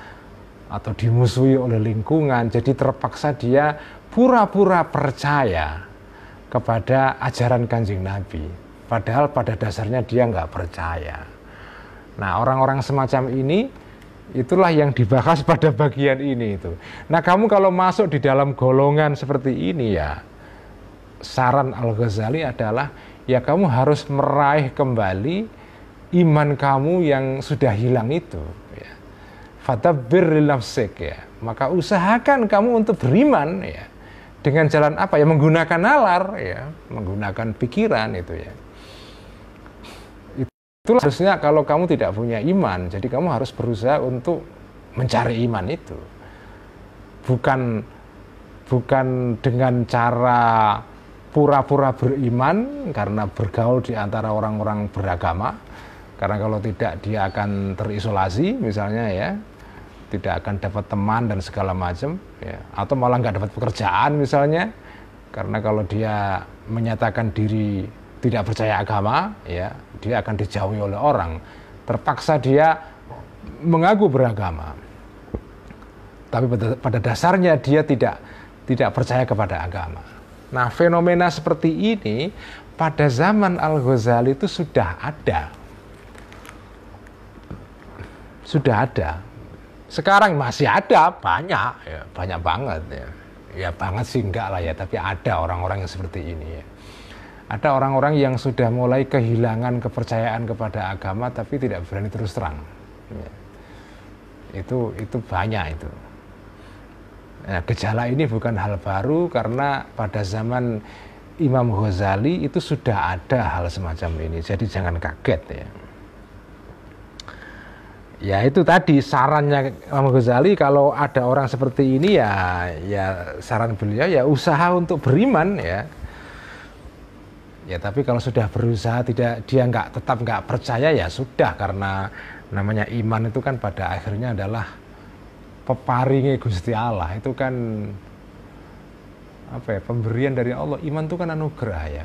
Speaker 1: atau dimusuhi oleh lingkungan. Jadi terpaksa dia pura-pura percaya kepada ajaran Kanjeng Nabi, padahal pada dasarnya dia nggak percaya. Nah, orang-orang semacam ini, itulah yang dibahas pada bagian ini itu. Nah, kamu kalau masuk di dalam golongan seperti ini, ya, saran Al-Ghazali adalah, ya, kamu harus meraih kembali iman kamu yang sudah hilang itu, ya. Fadabbir li nafsik, ya. Maka usahakan kamu untuk beriman, ya. Dengan jalan apa? Ya, menggunakan nalar, ya, menggunakan pikiran itu, ya. Itulah harusnya kalau kamu tidak punya iman, jadi kamu harus berusaha untuk mencari iman itu. Bukan dengan cara pura-pura beriman karena bergaul di antara orang-orang beragama, karena kalau tidak dia akan terisolasi misalnya ya, tidak akan dapat teman dan segala macam ya, atau malah nggak dapat pekerjaan misalnya, karena kalau dia menyatakan diri tidak percaya agama ya, dia akan dijauhi oleh orang, terpaksa dia mengaku beragama, tapi pada dasarnya dia tidak percaya kepada agama. Nah, fenomena seperti ini pada zaman Al-Ghazali itu sudah ada. Sekarang masih ada, banyak, ya, banyak banget ya. Ya banget sih enggak lah ya, tapi ada orang-orang yang seperti ini ya. Ada orang-orang yang sudah mulai kehilangan kepercayaan kepada agama tapi tidak berani terus terang. Ya. Itu banyak itu. Nah, gejala ini bukan hal baru karena pada zaman Imam Ghazali itu sudah ada hal semacam ini. Jadi jangan kaget ya. Ya itu tadi sarannya Imam Ghazali, kalau ada orang seperti ini ya saran beliau ya usaha untuk beriman ya. Ya tapi kalau sudah berusaha dia tetap nggak percaya ya sudah, karena namanya iman itu kan pada akhirnya adalah peparingi Gusti Allah, itu kan apa ya, pemberian dari Allah. Iman itu kan anugerah ya.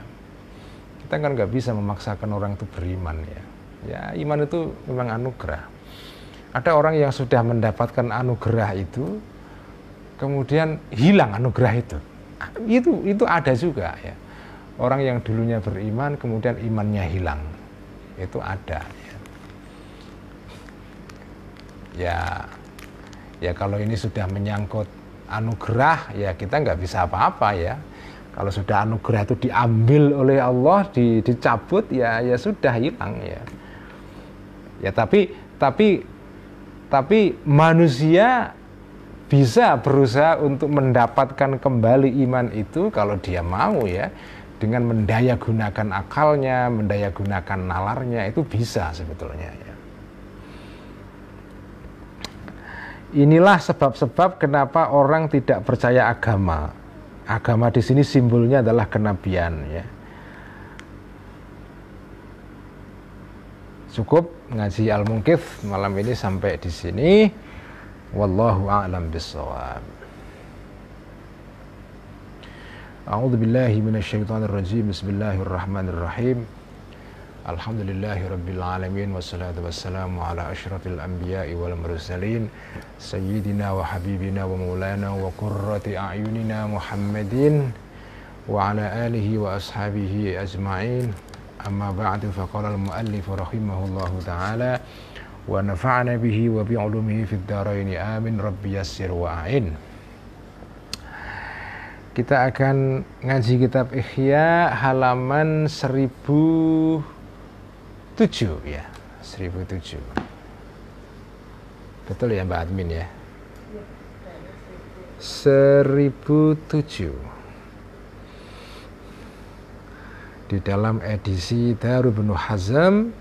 Speaker 1: Kita kan nggak bisa memaksakan orang itu beriman ya. Ya iman itu memang anugerah. Ada orang yang sudah mendapatkan anugerah itu, kemudian hilang anugerah itu. Itu ada juga ya. Orang yang dulunya beriman, kemudian imannya hilang. Itu ada ya. Ya kalau ini sudah menyangkut anugerah, ya kita nggak bisa apa-apa ya. Kalau sudah anugerah itu diambil oleh Allah, dicabut, ya sudah hilang ya. Ya tapi manusia bisa berusaha untuk mendapatkan kembali iman itu kalau dia mau ya, dengan mendaya gunakan akalnya, mendaya gunakan nalarnya, itu bisa sebetulnya ya. Inilah sebab-sebab kenapa orang tidak percaya agama. Agama di sini simbolnya adalah kenabian ya. Cukup ngaji Al-Munqidh malam ini sampai di sini. Wallahu a'lam bishawab. A'udzu billahi minasyaitonir rajim. Bismillahirrahmanirrahim. Alhamdulillahi rabbil alamin, wassalatu wassalamu ala asyrafil anbiya'i wal mursalin, sayyidina wa habibina wa maulana wa qurrati a'yunina Muhammadin wa ala alihi wa ashabihi ajma'in. Amma ba'du, faqala al-muallif rahimahullahu ta'ala wa nafa'na bihi wa bi'ulumihi fid dharain amin rabbi yassir wa a'in. Kita akan ngaji kitab Ihya halaman 1007 ya, 1007. Betul ya Mbak Admin ya? 1007. Di dalam edisi Darul Ibnu Hazm,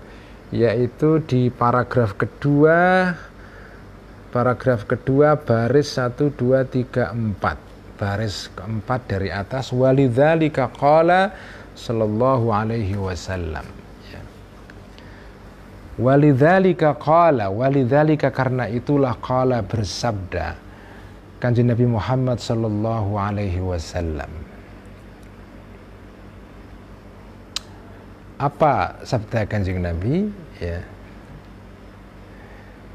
Speaker 1: yaitu di paragraf kedua baris 1, 2, 3, 4, baris keempat dari atas. Walidzalika qala sallallahu alaihi wasallam. Walidzalika qala, walidzalika karena itulah qala bersabda Kanjeng Nabi Muhammad sallallahu alaihi wasallam. Apa sabda Kanjeng Nabi ya?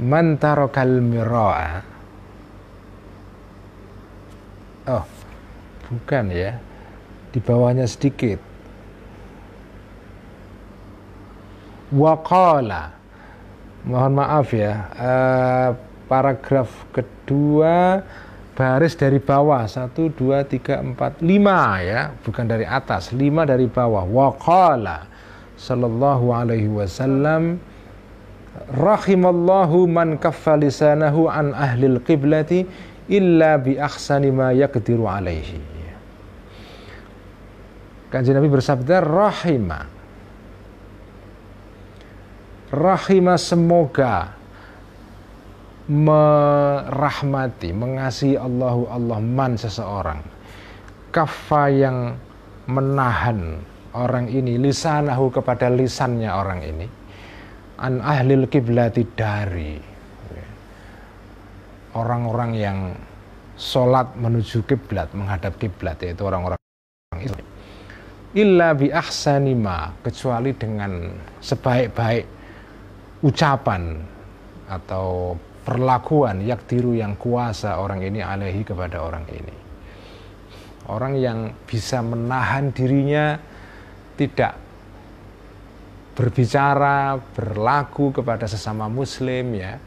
Speaker 1: Man tarakal mira'a. Oh, bukan ya. Di bawahnya sedikit. Waqala, mohon maaf ya, paragraf kedua baris dari bawah 1, 2, 3, 4, 5 ya, bukan dari atas, 5 dari bawah. Waqala sallallahu alaihi wasallam, rahimallahu man kaffa lisanahu an ahlil qiblati illa bi ahsani ma yaqdiru alaihi. Kanjeng Nabi bersabda, rahimah semoga merahmati, mengasihi Allah man seseorang, kaffa yang menahan orang ini, lisanahu kepada lisannya orang ini, an ahlil kiblati dari orang-orang yang sholat menuju kiblat, menghadap kiblat, yaitu orang-orang Islam, illa bi ahsani ma, kecuali dengan sebaik-baik ucapan atau perlakuan yaktiru yang kuasa orang ini alaihi kepada orang ini. Orang yang bisa menahan dirinya tidak berbicara, berlaku kepada sesama muslim ya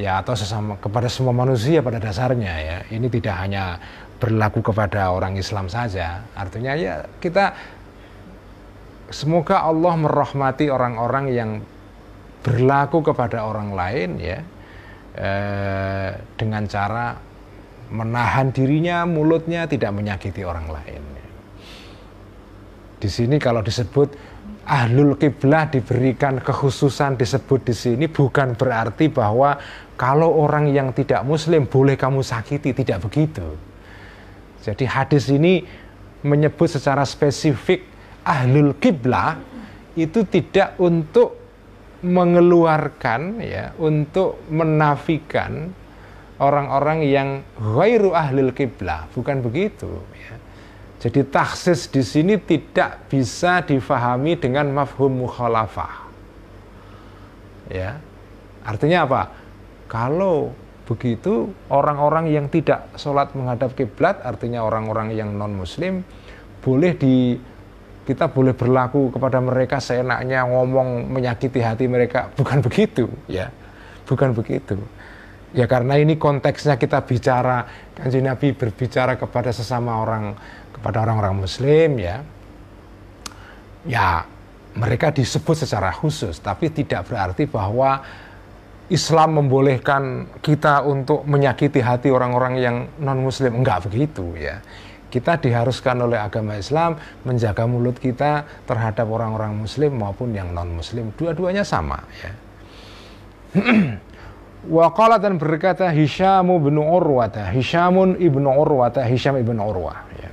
Speaker 1: atau sesama kepada semua manusia pada dasarnya ya. Ini tidak hanya berlaku kepada orang Islam saja. Artinya ya kita semoga Allah merahmati orang-orang yang berlaku kepada orang lain ya dengan cara menahan dirinya, mulutnya tidak menyakiti orang lain. Di sini kalau disebut ahlul kiblah diberikan kekhususan disebut di sini bukan berarti bahwa kalau orang yang tidak muslim boleh kamu sakiti, tidak begitu. Jadi hadis ini menyebut secara spesifik ahlul kiblah itu tidak untuk mengeluarkan ya, untuk menafikan orang-orang yang ghairu ahlul kiblah, bukan begitu ya. Jadi takhsis di sini tidak bisa difahami dengan mafhum mukhalafah. Ya. Artinya apa? Kalau begitu orang-orang yang tidak sholat menghadap kiblat, artinya orang-orang yang non muslim, kita boleh berlaku kepada mereka seenaknya, ngomong menyakiti hati mereka, bukan begitu ya. Bukan begitu. Ya karena ini konteksnya kita bicara, Kanjeng Nabi berbicara kepada sesama orang, kepada orang-orang muslim ya mereka disebut secara khusus, tapi tidak berarti bahwa Islam membolehkan kita untuk menyakiti hati orang-orang yang non muslim, enggak begitu ya. Kita diharuskan oleh agama Islam menjaga mulut kita terhadap orang-orang muslim maupun yang non muslim, dua-duanya sama ya. Wa qala, dan berkata Hisham ibn Urwah, Hisham ibn Urwah ya.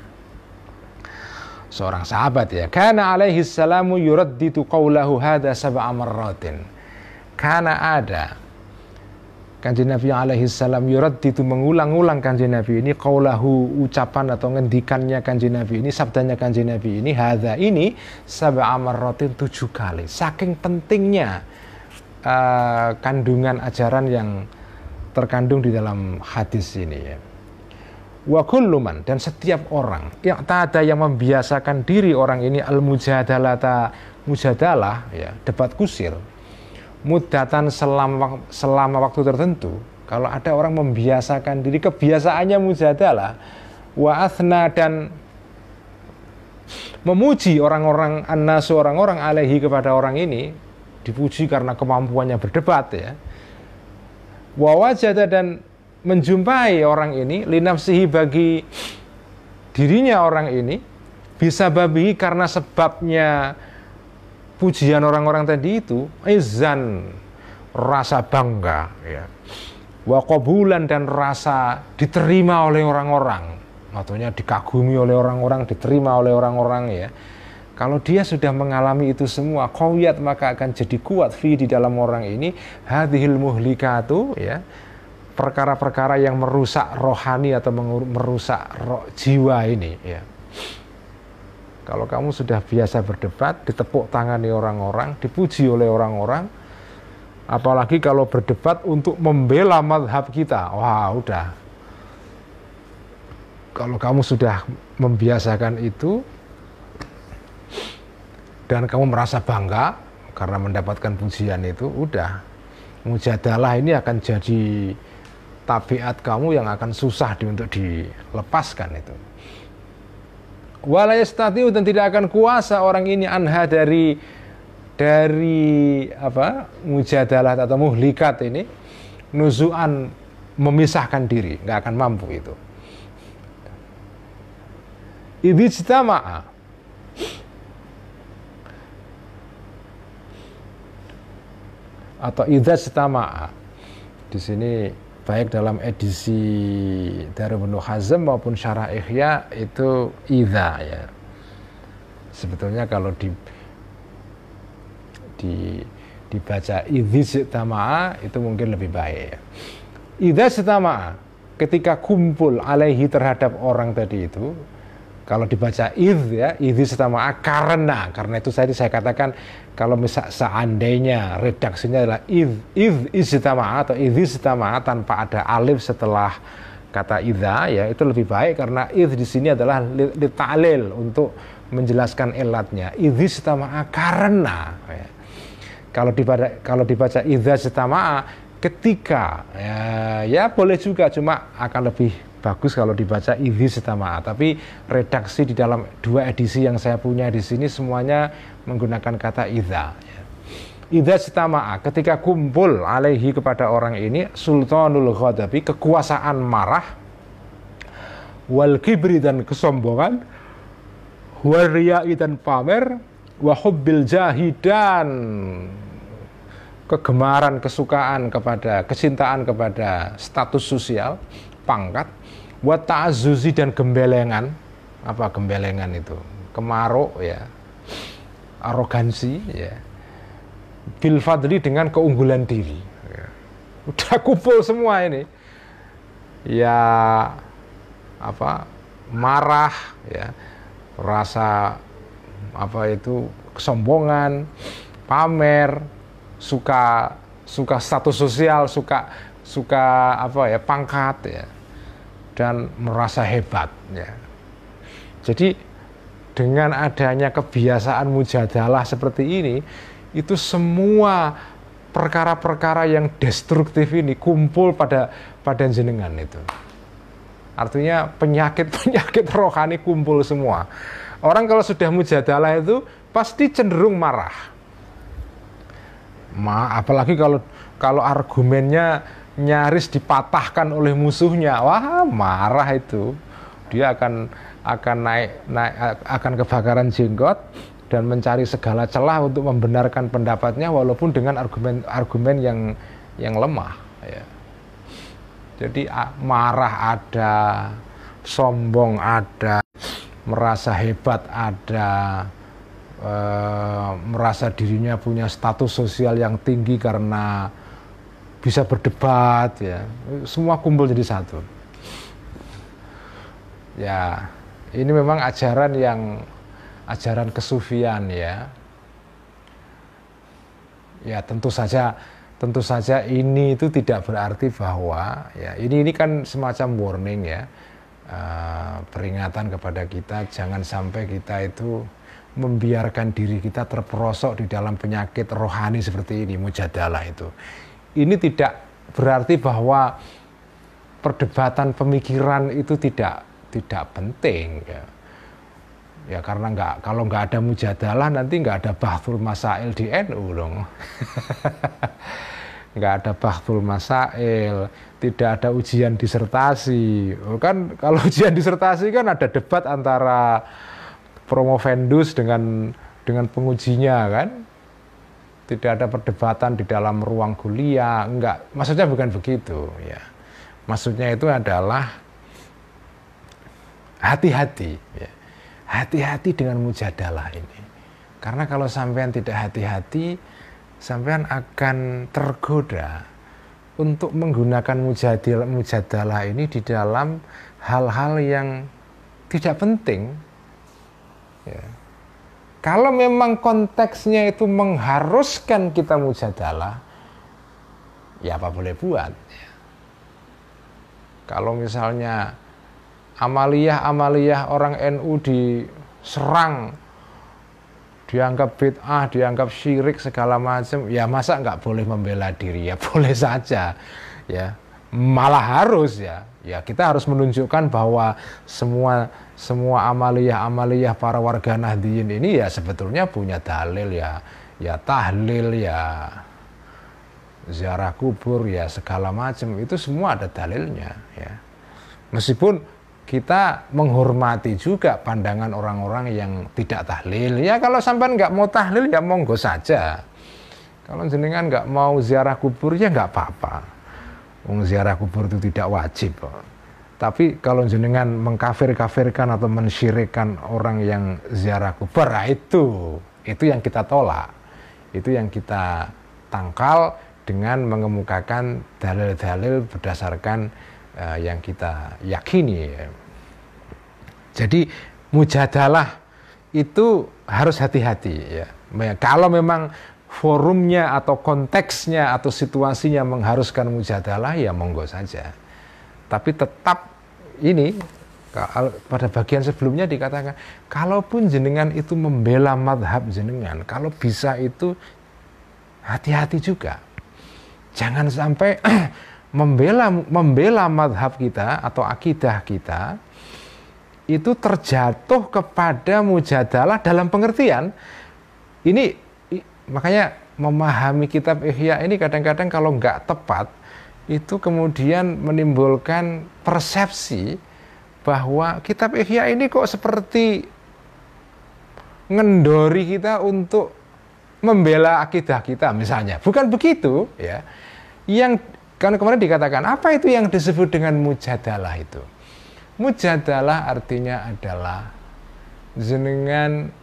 Speaker 1: Seorang sahabat ya. Kana alaihi salamu yuradditu qawlahu hadha sab'a marratin. Kana ada Kanjeng Nabi alaihi salam yuradditu, mengulang-ulang Kanjeng Nabi ini qawlahu, ucapan atau ngendikannya Kanjeng Nabi ini, sabdanya Kanjeng Nabi ini, hadza ini sab'a marratin, 7 kali. Saking pentingnya kandungan ajaran yang terkandung di dalam hadis ini ya. Wa kullu man, dan setiap orang yang tada, yang membiasakan diri orang ini mujadalah ya, debat kusir, muddatan selama waktu tertentu. Kalau ada orang membiasakan diri, kebiasaannya mujadalah, wa athna, dan memuji orang-orang, annasu, orang-orang alaihi kepada orang ini, dipuji karena kemampuannya berdebat ya. Wa wajada, dan menjumpai orang ini, linafsihi, bagi dirinya orang ini, bisa babi, karena sebabnya pujian orang-orang tadi itu, izzan, rasa bangga ya. Wa qabulan, dan rasa diterima oleh orang-orang, maksudnya dikagumi oleh orang-orang, diterima oleh orang-orang ya. Kalau dia sudah mengalami itu semua, qawiyat, maka akan jadi kuat di dalam orang ini hadhil muhlikatu ya, perkara-perkara yang merusak rohani atau merusak jiwa ini ya. Kalau kamu sudah biasa berdebat, ditepuk tangani orang-orang, dipuji oleh orang-orang, apalagi kalau berdebat untuk membela mazhab kita, wah udah. Kalau kamu sudah membiasakan itu dan kamu merasa bangga karena mendapatkan pujian itu, udah, mujadalah ini akan jadi tabiat kamu yang akan susah untuk dilepaskan itu. Wala yastati'u, dan tidak akan kuasa orang ini anha, dari mujadalah atau muhlikat ini, nuzuan, memisahkan diri, nggak akan mampu itu. Idzitama'a, atau idza istama'a, di sini baik dalam edisi dari Ibnu Hazm maupun Syarah Ihya itu idza ya. Sebetulnya kalau dibaca idza istama'a itu mungkin lebih baik ya. Idza istama'a, ketika kumpul alaihi terhadap orang tadi itu, kalau dibaca idza istama'a karena itu saya katakan kalau misal seandainya redaksinya adalah istama'a atau istama'a tanpa ada alif setelah kata idza ya, itu lebih baik karena di sini adalah lita'lil untuk menjelaskan ilatnya. Istama'a karena ya. Kalau dibaca idza istama'a ketika ya boleh juga, cuma akan lebih bagus kalau dibaca idza istama'a. Tapi redaksi di dalam dua edisi yang saya punya di sini semuanya menggunakan kata idza ya. Idza istama'a, ketika kumpul alaihi kepada orang ini sultanul ghadabi, kekuasaan marah, wal kibri dan kesombongan, wal riya'i dan pamer, wa hubbil jahi dan kegemaran, kesukaan kepada, kecintaan kepada status sosial, pangkat, wa ta'azzuzi dan gembelengan. Apa gembelengan itu? Kemaruk ya, arogansi ya, bil fadli dengan keunggulan diri ya. Udah kumpul semua ini ya, apa, marah ya, rasa apa itu kesombongan, pamer, suka status sosial, suka apa ya, pangkat ya, dan merasa hebat ya. Jadi dengan adanya kebiasaan mujadalah seperti ini, itu semua perkara-perkara yang destruktif ini kumpul pada jenengan itu. Artinya penyakit rohani kumpul semua. Orang kalau sudah mujadalah itu pasti cenderung marah. Apalagi kalau argumennya nyaris dipatahkan oleh musuhnya, wah marah itu. Dia akan naik akan kebakaran jenggot dan mencari segala celah untuk membenarkan pendapatnya walaupun dengan argumen yang lemah ya. Jadi marah ada, sombong ada, merasa hebat ada, merasa dirinya punya status sosial yang tinggi karena bisa berdebat ya, semua kumpul jadi satu ya. Ini memang ajaran kesufian ya. Ya tentu saja ini itu tidak berarti bahwa ya ini kan semacam warning ya, peringatan kepada kita jangan sampai kita itu membiarkan diri kita terperosok di dalam penyakit rohani seperti ini, mujadalah itu. Ini tidak berarti bahwa perdebatan pemikiran itu tidak penting ya. Ya karena kalau nggak ada mujadalah nanti nggak ada bahthul masail di NU dong. Nggak ada bahthul masail, tidak ada ujian disertasi. Kan kalau ujian disertasi kan ada debat antara promovendus dengan pengujinya kan. Tidak ada perdebatan di dalam ruang kuliah, enggak. Maksudnya bukan begitu ya. Maksudnya itu adalah hati-hati ya. Hati-hati dengan mujadalah ini. Karena kalau sampean tidak hati-hati, sampean akan tergoda untuk menggunakan mujadalah ini di dalam hal-hal yang tidak penting ya. Kalau memang konteksnya itu mengharuskan kita mujadalah, ya apa boleh buat ya. Kalau misalnya amaliyah orang NU diserang, dianggap bid'ah, dianggap syirik segala macam, ya masa nggak boleh membela diri? Ya boleh saja ya, malah harus ya kita harus menunjukkan bahwa semua amaliyah para warga Nahdliyin ini ya sebetulnya punya dalil ya tahlil ya ziarah kubur ya segala macam, itu semua ada dalilnya ya. Meskipun kita menghormati juga pandangan orang-orang yang tidak tahlil. Ya kalau sampean nggak mau tahlil ya monggo saja. Kalau jenengan nggak mau ziarah kubur ya nggak apa-apa. Wong ziarah kubur itu tidak wajib. Tapi kalau jenengan mengkafir-kafirkan atau mensyirikkan orang yang ziarah kubur, nah itu yang kita tolak. Itu yang kita tangkal dengan mengemukakan dalil-dalil berdasarkan yang kita yakini. Jadi mujadalah itu harus hati-hati ya. Kalau memang forumnya atau konteksnya atau situasinya mengharuskan mujadalah, ya monggo saja. Tapi tetap ini pada bagian sebelumnya dikatakan, kalaupun jenengan itu membela madhab jenengan, kalau bisa itu hati-hati juga. Jangan sampai membela madhab kita atau akidah kita itu terjatuh kepada mujadalah dalam pengertian ini. Makanya memahami kitab Ihya ini kadang-kadang kalau nggak tepat itu kemudian menimbulkan persepsi bahwa kitab Ihya ini kok seperti ngendori kita untuk membela akidah kita misalnya. Bukan begitu ya. Yang kan kemarin dikatakan apa itu yang disebut dengan mujadalah itu? Mujadalah artinya adalah jenengan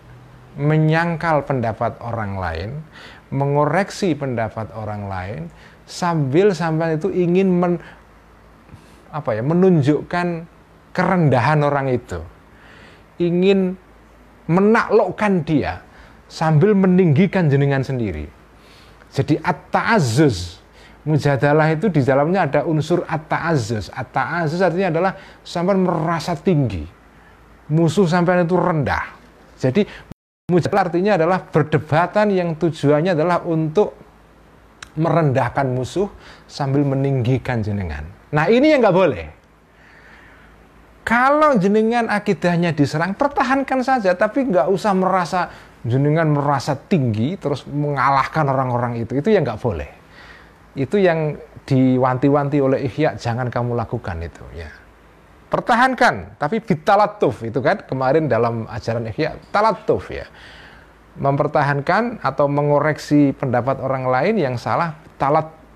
Speaker 1: menyangkal pendapat orang lain, mengoreksi pendapat orang lain, sampai itu ingin menunjukkan kerendahan orang itu, ingin menaklukkan dia sambil meninggikan jenengan sendiri. Jadi at-ta'azzuz, mujadalah itu di dalamnya ada unsur at-ta'azzuz. At-ta'azzuz artinya adalah sampai merasa tinggi, musuh sampai itu rendah. Jadi mujadalah artinya adalah perdebatan yang tujuannya adalah untuk merendahkan musuh sambil meninggikan jenengan. Nah ini yang nggak boleh. Kalau jenengan akidahnya diserang, pertahankan saja, tapi nggak usah merasa jenengan merasa tinggi terus mengalahkan orang-orang itu yang nggak boleh. Itu yang diwanti-wanti oleh Ihya, jangan kamu lakukan itu ya. Pertahankan, tapi bitalatuf itu kan kemarin dalam ajaran Ihya talatuf ya, mempertahankan atau mengoreksi pendapat orang lain yang salah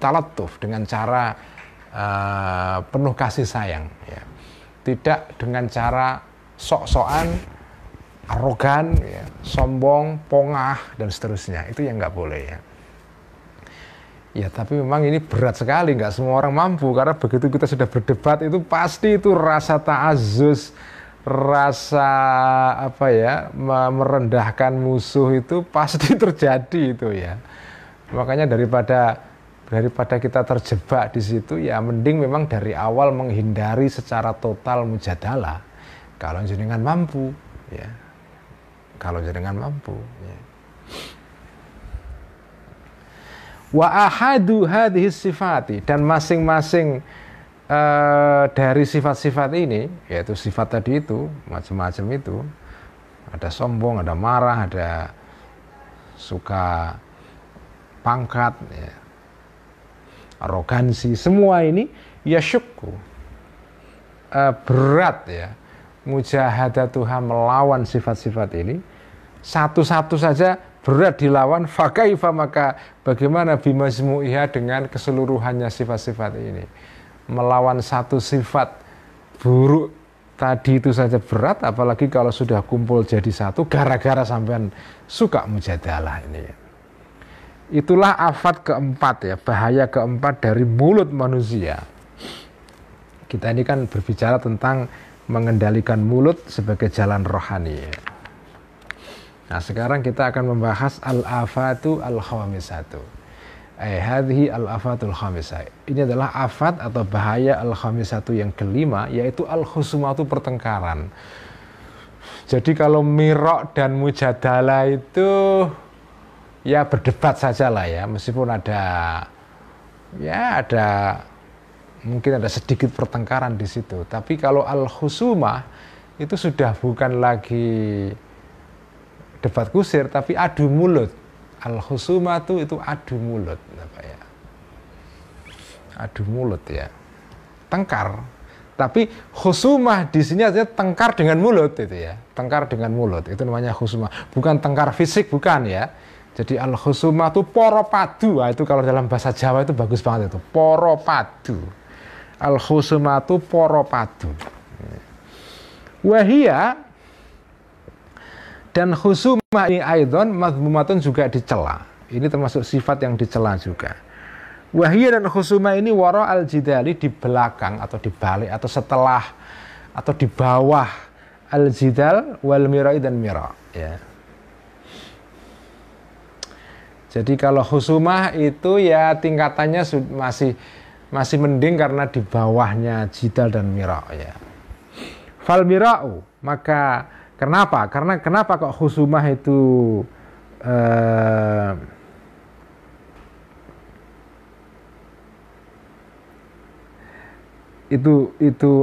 Speaker 1: talatuf dengan cara penuh kasih sayang ya. Tidak dengan cara sok-sokan, arogan ya, sombong, pongah dan seterusnya. Itu yang nggak boleh ya. Ya tapi memang ini berat sekali, nggak semua orang mampu, karena begitu kita sudah berdebat itu pasti itu rasa ta'azzuz, rasa merendahkan musuh itu pasti terjadi itu ya. Makanya daripada kita terjebak di situ ya mending memang dari awal menghindari secara total mujadalah kalau jenengan mampu ya. Kalau jenengan mampu ya. Wa ahadu hadhis sifati, dan masing-masing dari sifat-sifat ini, yaitu sifat tadi itu macam-macam itu, ada sombong, ada marah, ada suka pangkat ya, arogansi, semua ini ya syukku berat ya mujahadatuha, melawan sifat-sifat ini satu-satu saja berat dilawan. Fakaifa, maka bagaimana bimajmu'iha, dengan keseluruhannya sifat-sifat ini. Melawan satu sifat buruk tadi itu saja berat, apalagi kalau sudah kumpul jadi satu gara-gara sampean suka mujadalah ini. Itulah afat keempat ya, bahaya keempat dari mulut manusia. Kita ini kan berbicara tentang mengendalikan mulut sebagai jalan rohani ya. Nah sekarang kita akan membahas al-afatu al-khamisatu. Hadhihi al-afatul khamisah. Ini adalah afat atau bahaya al-khamisatu yang kelima, yaitu al-khusumatu, pertengkaran. Jadi kalau mirok dan mujadalah itu ya berdebat sajalah ya, meskipun mungkin ada sedikit pertengkaran di situ. Tapi kalau al-khusumah itu sudah bukan lagi debat kusir, tapi adu mulut. Al-khusumah itu adu mulut, adu mulut ya, tengkar. Tapi khusumah di sini artinya tengkar dengan mulut itu ya, tengkar dengan mulut itu namanya khusumah. Bukan tengkar fisik, bukan ya. Jadi al-khusumah itu poro padu. Nah, itu kalau dalam bahasa Jawa itu bagus banget itu, poro padu. al khusumatu para padu. Wahia, dan khusumah ini aidon madhmumatun juga dicela. Ini termasuk sifat yang dicela juga. Wahia dan khusumah ini wara al jidali, di belakang atau di balik atau setelah atau di bawah al jidal wal mirai dan mira, ya. Jadi kalau khusumah itu ya tingkatannya masih mending karena di bawahnya jidal dan mira, ya. Fal mira'u, maka kenapa? Karena kenapa kok khusumah itu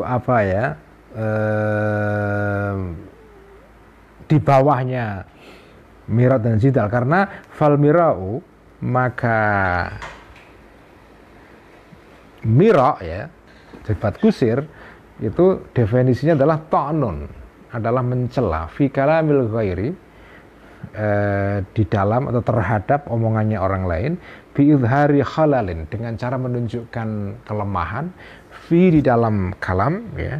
Speaker 1: apa ya? Di bawahnya mirat dan jidal, karena fal mira'u, maka mira, ya, debat kusir itu definisinya adalah ta'nun, adalah mencela fi kalamil ghairi, di dalam atau terhadap omongannya orang lain, bi izhari khalalin, dengan cara menunjukkan kelemahan fi, di dalam kalam, ya,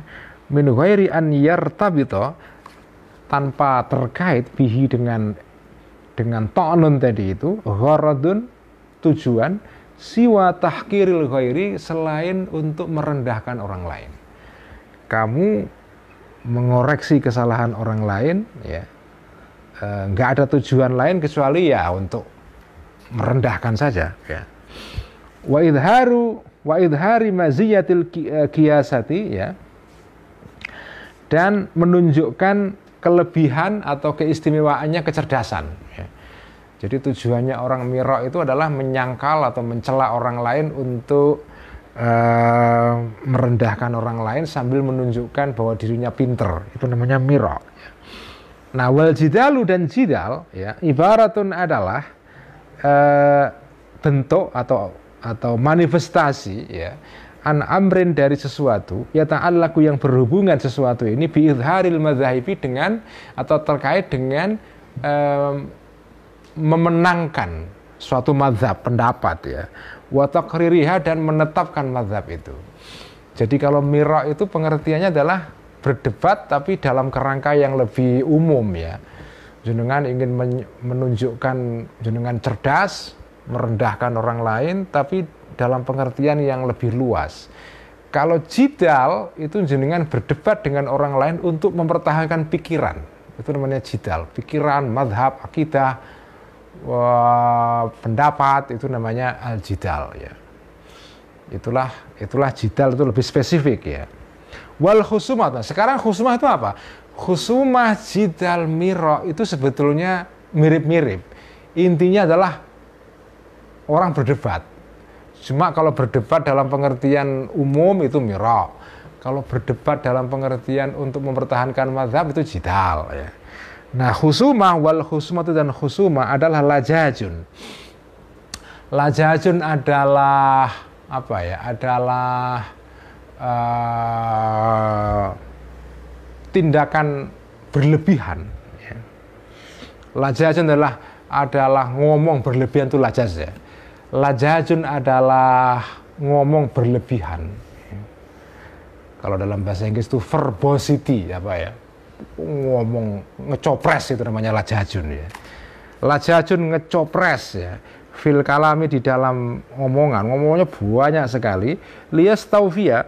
Speaker 1: min ghairi an yartabita, tanpa terkait bihi dengan ta'nun tadi itu, gharadun, tujuan, siwa tahkiril ghairi, selain untuk merendahkan orang lain. Kamu mengoreksi kesalahan orang lain, ya, nggak ada tujuan lain kecuali ya untuk merendahkan saja, ya. Wa idhari maziyatil qiyasati, ya, dan menunjukkan kelebihan atau keistimewaannya kecerdasan, ya. Jadi tujuannya orang mira itu adalah menyangkal atau mencela orang lain untuk merendahkan orang lain sambil menunjukkan bahwa dirinya pinter. Itu namanya mira, ya. Nah, wal jidalu, dan jidal, ya, ibaratun adalah bentuk atau manifestasi, ya, an amrin, dari sesuatu, ya, ta'allaku, yang berhubungan sesuatu ini bi izharil madzahibi, dengan atau terkait dengan memenangkan suatu mazhab, pendapat, ya, wa taqririha, dan menetapkan mazhab itu. Jadi kalau mira itu pengertiannya adalah berdebat tapi dalam kerangka yang lebih umum, ya. Jenengan ingin menunjukkan jenengan cerdas, merendahkan orang lain, tapi dalam pengertian yang lebih luas. Kalau jidal itu jenengan berdebat dengan orang lain untuk mempertahankan pikiran. Itu namanya jidal. Pikiran, mazhab, akidah, pendapat, itu namanya al-jidal, ya. Itulah jidal, itu lebih spesifik, ya. Wal khusumah. Nah, sekarang khusumah itu apa? Khusumah, jidal, mira itu sebetulnya mirip-mirip. Intinya adalah orang berdebat. Cuma kalau berdebat dalam pengertian umum itu mira. Kalau berdebat dalam pengertian untuk mempertahankan mazhab itu jidal, ya. Nah, khusumah, wal khusumatu, dan khusumah adalah lajajun. Lajajun adalah apa, ya? Adalah tindakan berlebihan, ya. Lajajun adalah ngomong berlebihan, itu lajaz, ya. Lajajun adalah ngomong berlebihan, ya. Kalau dalam bahasa Inggris itu verbosity, apa, ya, ngomong ngecopres, itu namanya lajajun, ya. Lajajun, ngecopres, ya, fil kalami, di dalam ngomongnya banyak sekali, liyastawfiya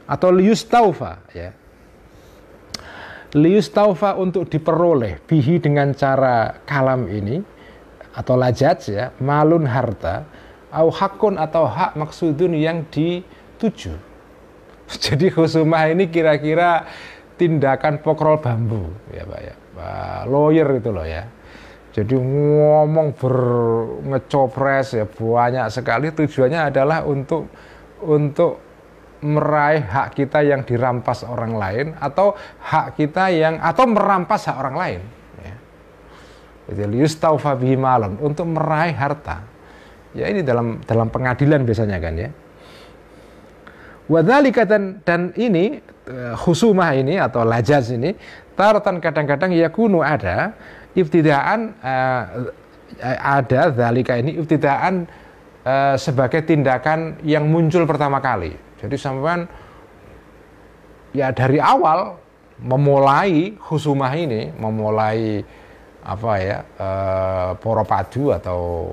Speaker 1: atau liyustaufa, ya. Liyustaufa, untuk diperoleh, bihi, dengan cara kalam ini atau lajaj, ya, malun, harta, au hakun, atau hak maksudun, yang dituju. Jadi khusumah ini kira-kira tindakan pokrol bambu, ya Pak, ya, Pak lawyer itu loh, ya. Jadi ngomong ngecopres, ya, banyak sekali, tujuannya adalah untuk meraih hak kita yang dirampas orang lain, atau hak kita atau merampas hak orang lain, ya. Jadi yustaufa bihi malun, untuk meraih harta. Ya, ini dalam pengadilan biasanya, kan, ya. Wadzalika, dan ini khusumah ini atau lajaz ini taratan kadang-kadang yakunu ada ibtidaan, ada zalika ini ibtidaan sebagai tindakan yang muncul pertama kali. Jadi sampean ya dari awal memulai khusumah ini, memulai apa ya, poro padu atau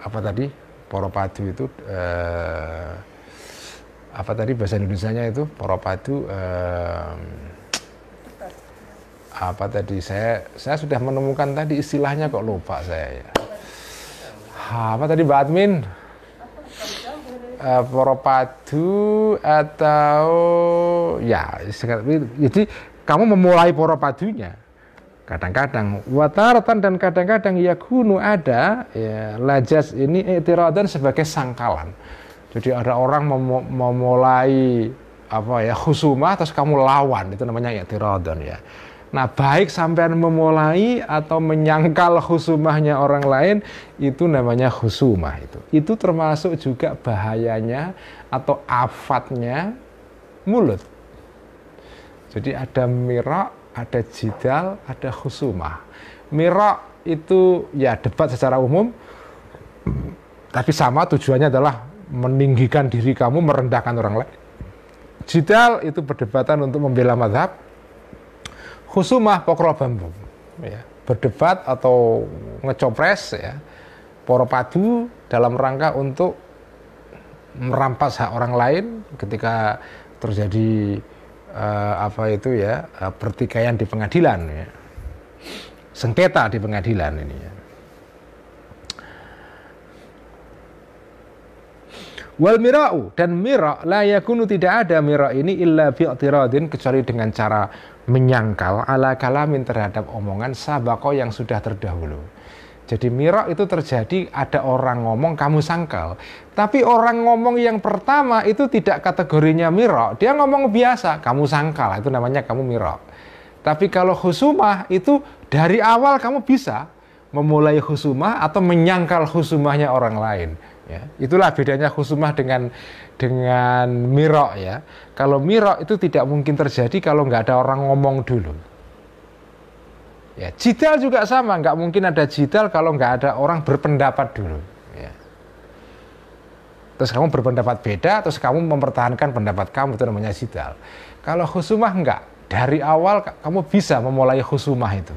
Speaker 1: apa tadi, poro padu itu apa tadi bahasa Indonesianya itu poro padu, apa tadi saya sudah menemukan tadi istilahnya kok lupa saya ya. Apa tadi Mbak Admin? Poro padu atau ya, jadi kamu memulai poro padunya kadang-kadang wataratan dan kadang-kadang yakunu ada ya, lajas ini i'tiradan sebagai sangkalan. Jadi ada orang memulai apa ya khusumah terus kamu lawan, itu namanya i'tiradan ya. Nah, baik sampean memulai atau menyangkal khusumahnya orang lain, itu namanya khusumah itu. Itu termasuk juga bahayanya atau afatnya mulut. Jadi ada mira', ada jidal, ada khusumah. Mira' itu ya debat secara umum, tapi sama tujuannya adalah meninggikan diri kamu, merendahkan orang lain. Jidal itu perdebatan untuk membela mazhab. Khusumah pokro bambu, ya, berdebat atau ngecopres, ya, poro padu dalam rangka untuk merampas hak orang lain ketika terjadi apa itu ya, pertikaian di pengadilan, ya, sengketa di pengadilan ini. Ya. Wal mira'u, dan mira' la yakunu, tidak ada mira' ini illa bi'tiradin, kecuali dengan cara menyangkal ala kalamin terhadap omongan sabako yang sudah terdahulu. Jadi mira' itu terjadi, ada orang ngomong kamu sangkal. Tapi orang ngomong yang pertama itu tidak kategorinya mira', dia ngomong biasa, kamu sangkal, itu namanya kamu mira'. Tapi kalau khusumah itu dari awal kamu bisa memulai khusumah atau menyangkal khusumahnya orang lain. Ya, itulah bedanya khusumah dengan mira' ya. Kalau mira' itu tidak mungkin terjadi kalau nggak ada orang ngomong dulu. Ya, jidal juga sama, nggak mungkin ada jidal kalau nggak ada orang berpendapat dulu. Ya. Terus kamu berpendapat beda, terus kamu mempertahankan pendapat kamu, itu namanya jidal. Kalau khusumah nggak, dari awal kamu bisa memulai khusumah itu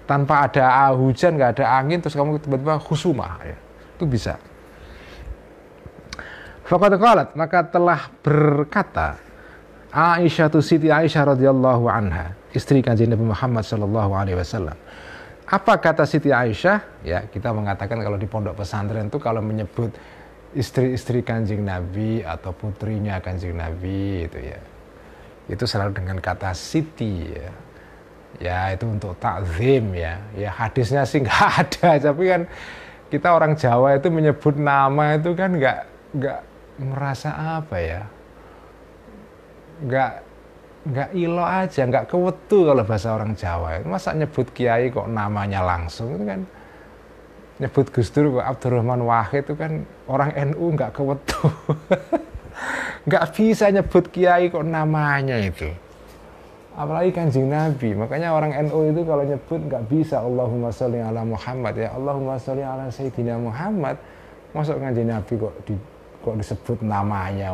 Speaker 1: tanpa ada hujan, nggak ada angin, terus kamu tiba-tiba khusumah, ya. Itu bisa. Faqad qalat, maka telah berkata Aisyah, Siti Aisyah radhiyallahu anha, istri Kanjeng Nabi Muhammad sallallahu alaihi wasallam. Apa kata Siti Aisyah? Ya, kita mengatakan kalau di pondok pesantren itu kalau menyebut istri-istri Kanjeng Nabi atau putrinya Kanjeng Nabi itu ya, itu selalu dengan kata Siti ya. Ya, itu untuk takzim ya. Ya, hadisnya sih nggak ada, tapi kan kita orang Jawa itu menyebut nama itu kan nggak merasa apa ya, nggak ilo aja, nggak kewetu kalau bahasa orang Jawa. Masa nyebut kiai kok namanya langsung, itu kan nyebut Gus Dur kok Abdurrahman Wahid, itu kan orang NU nggak kewetu. Nggak bisa nyebut kiai kok namanya itu, apalagi Kanjeng Nabi. Makanya orang NU itu kalau nyebut nggak bisa Allahumma sholli ala Muhammad, ya Allahumma sholli ala Sayyidina Muhammad. Masuk Kanjeng Nabi kok disebut namanya,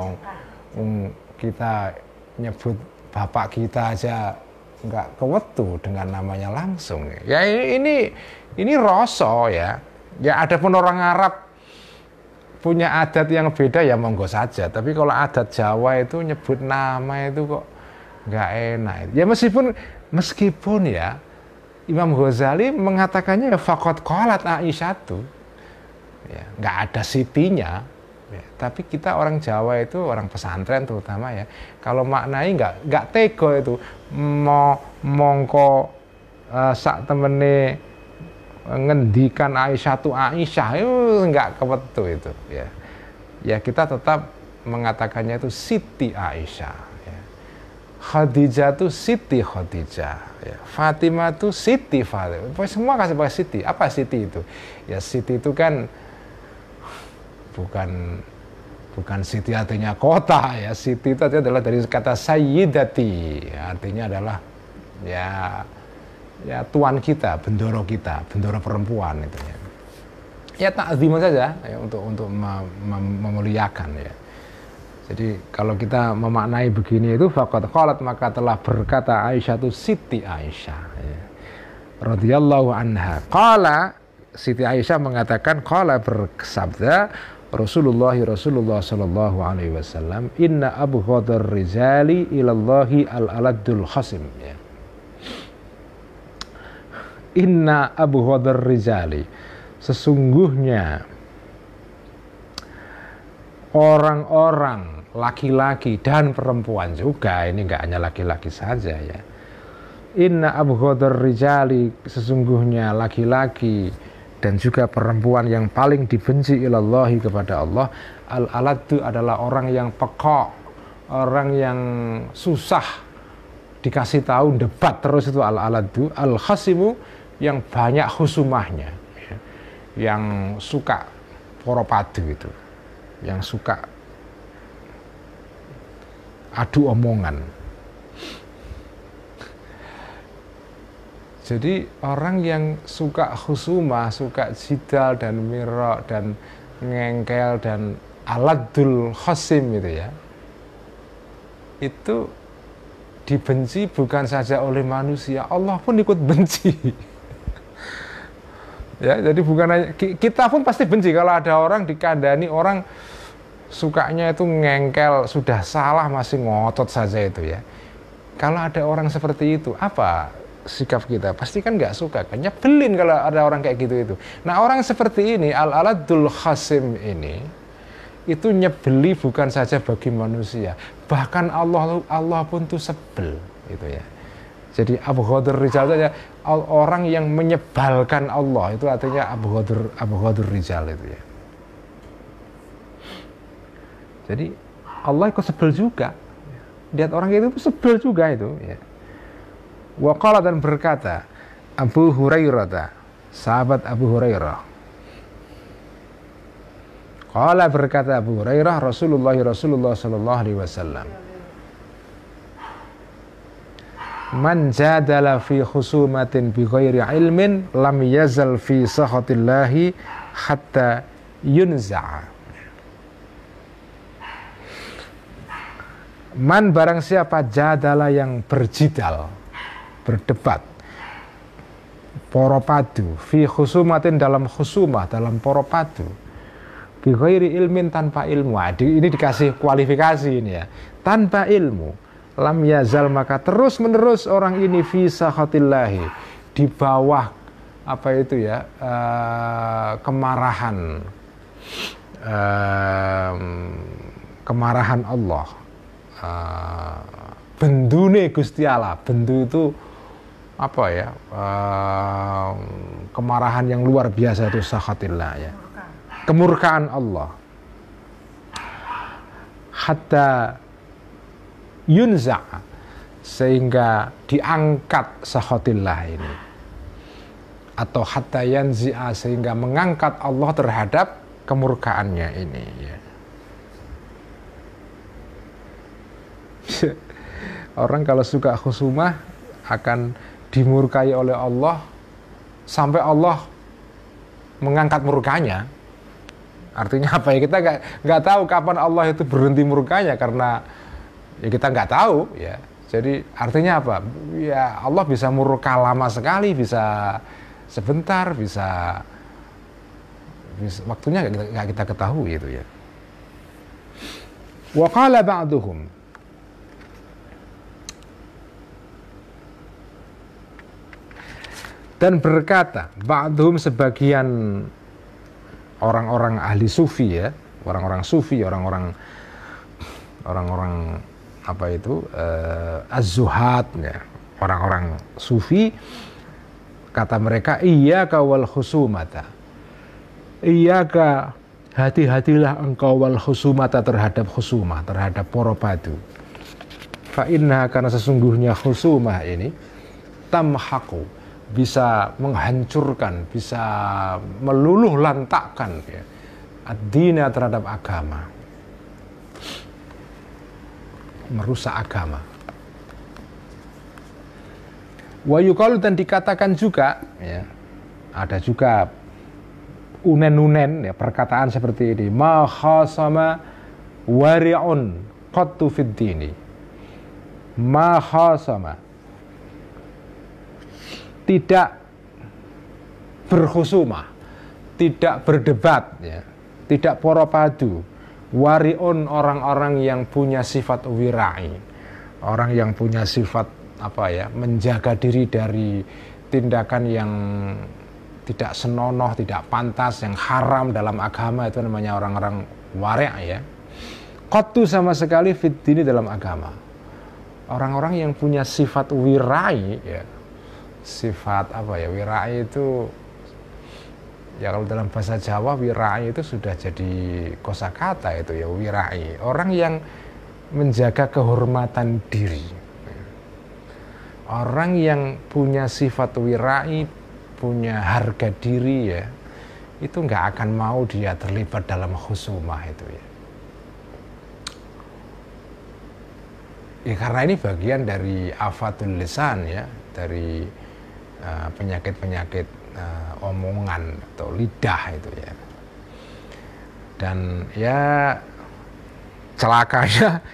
Speaker 1: kita nyebut bapak kita aja nggak kewetu dengan namanya langsung. Ya ini rasa ya. Ya adapun orang Arab punya adat yang beda ya monggo saja. Tapi kalau adat Jawa itu nyebut nama itu kok nggak enak. Ya meskipun ya Imam Ghazali mengatakannya faqad qalat Aisyah tuh. Ya, nggak ada sitinya. Ya, tapi kita orang Jawa itu, orang pesantren terutama ya, kalau maknai nggak tego itu mongko sak temene ngendikan Aisyah itu nggak kewetu itu ya. Ya kita tetap mengatakannya itu Siti Aisyah ya. Khadijah itu Siti Khadijah ya. Fatimah itu Siti Fatimah, semua kasih pakai Siti. Apa Siti itu? Ya Siti itu kan bukan Siti artinya kota ya. Siti itu adalah dari kata sayyidati, artinya adalah ya tuan kita, bendoro perempuan itu ya. Ya takzim saja ya, untuk memuliakan ya. Jadi kalau kita memaknai begini itu faqad qalat, maka telah berkata Aisyah itu Siti Aisyah ya, radhiyallahu anha. Qala, Siti Aisyah mengatakan, qala bersabda Rasulullah sallallahu alaihi wasallam, inna abghadar rijali ilallahi al-aladul khasim ya. Inna abghadar rijali, sesungguhnya orang-orang laki-laki dan perempuan juga, ini enggak hanya laki-laki saja ya. Inna abghadar rijali, sesungguhnya laki-laki dan juga perempuan yang paling dibenci ilallahi kepada Allah, al-aladu adalah orang yang pekok, orang yang susah dikasih tahu, debat terus, itu al-aladu. Al-khasimu, yang banyak khusumahnya ya, yang suka poropadu itu, yang suka adu omongan. Jadi orang yang suka khusumah, suka jidal dan mirok dan ngengkel dan aladul khasim itu ya, itu dibenci bukan saja oleh manusia, Allah pun ikut benci. Ya, jadi bukan hanya kita pun pasti benci kalau ada orang dikandani, orang sukanya itu ngengkel, sudah salah masih ngotot saja itu ya. Kalau ada orang seperti itu, apa sikap kita? Pasti kan nggak suka kan, nyebelin kalau ada orang kayak gitu itu. Nah, orang seperti ini, al-aladul khasim ini, itu nyebeli bukan saja bagi manusia, bahkan Allah pun tuh sebel gitu ya. Jadi abghadar rijal saja, orang yang menyebalkan Allah, itu artinya abghadar rijal itu ya. Jadi Allah ikut sebel juga, lihat orang itu sebel juga itu ya. Wa qala, dan berkata Abu Hurairah, sahabat Abu Hurairah, qala, berkata Abu Hurairah, Rasulullah sallallahu alaihi wasallam, man jadala fi khusumatin bi ghairi ilmin lam yazal fi sakhatillahi hatta yunza'a. Man, barang siapa, jadala, yang berjidal, berdebat, poropadu, fi khusumatin, dalam khusumah, dalam poropadu, bi ghairi ilmin, tanpa ilmu. Ini dikasih kualifikasi ini ya, tanpa ilmu, lam yazal, maka terus menerus orang ini fi sakhatillahi, di bawah apa itu ya, kemarahan Allah, bendune Gusti Allah. Bendu itu apa ya, kemarahan yang luar biasa, itu sakhatillah ya, kemurkaan Allah. Hatta yunza', sehingga diangkat sakhatillah ini, atau hatta yanzi'a, sehingga mengangkat Allah terhadap kemurkaannya ini ya. Orang kalau suka khusumah akan dimurkai oleh Allah sampai Allah mengangkat murkanya. Artinya apa ya, kita nggak tahu kapan Allah itu berhenti murkanya, karena ya kita nggak tahu ya. Jadi artinya apa ya, Allah bisa murka lama sekali, bisa sebentar, bisa waktunya nggak kita ketahui itu ya. Wa qala ba'duhum, dan berkata ba'duhum, sebagian orang-orang ahli sufi ya, orang-orang sufi, orang-orang apa itu, az-zuhad ya, orang-orang sufi, kata mereka, iyyaka wal khusumata, iyyaka, hati-hatilah engkau, wal khusumata, terhadap khusumah, terhadap poropadu. Fa inna, karena sesungguhnya khusumah ini, tamhaqu, bisa menghancurkan, bisa meluluh lantakkan ya, ad-dina, terhadap agama, merusak agama. Wa yuqalu, dan dikatakan juga ya, ada juga unen-unen ya, perkataan seperti ini, ma khasama wari'un qattu fid dini ma khasama, tidak berkhusumah, tidak berdebat ya, tidak poropadu. Wari'un, orang-orang yang punya sifat wira'i, orang yang punya sifat menjaga diri dari tindakan yang tidak senonoh, tidak pantas, yang haram dalam agama, itu namanya orang-orang wari' ya. Qattu sama sekali fid dini, dalam agama. Orang-orang yang punya sifat wira'i ya. Sifat wira'i itu ya, kalau dalam bahasa Jawa wira'i itu sudah jadi kosakata itu ya, wira'i. Orang yang menjaga kehormatan diri. Orang yang punya sifat wira'i, punya harga diri ya, itu nggak akan mau dia terlibat dalam khusumah itu ya. Ya karena ini bagian dari afatul lisan ya, dari penyakit-penyakit omongan atau lidah itu ya. Dan ya celakanya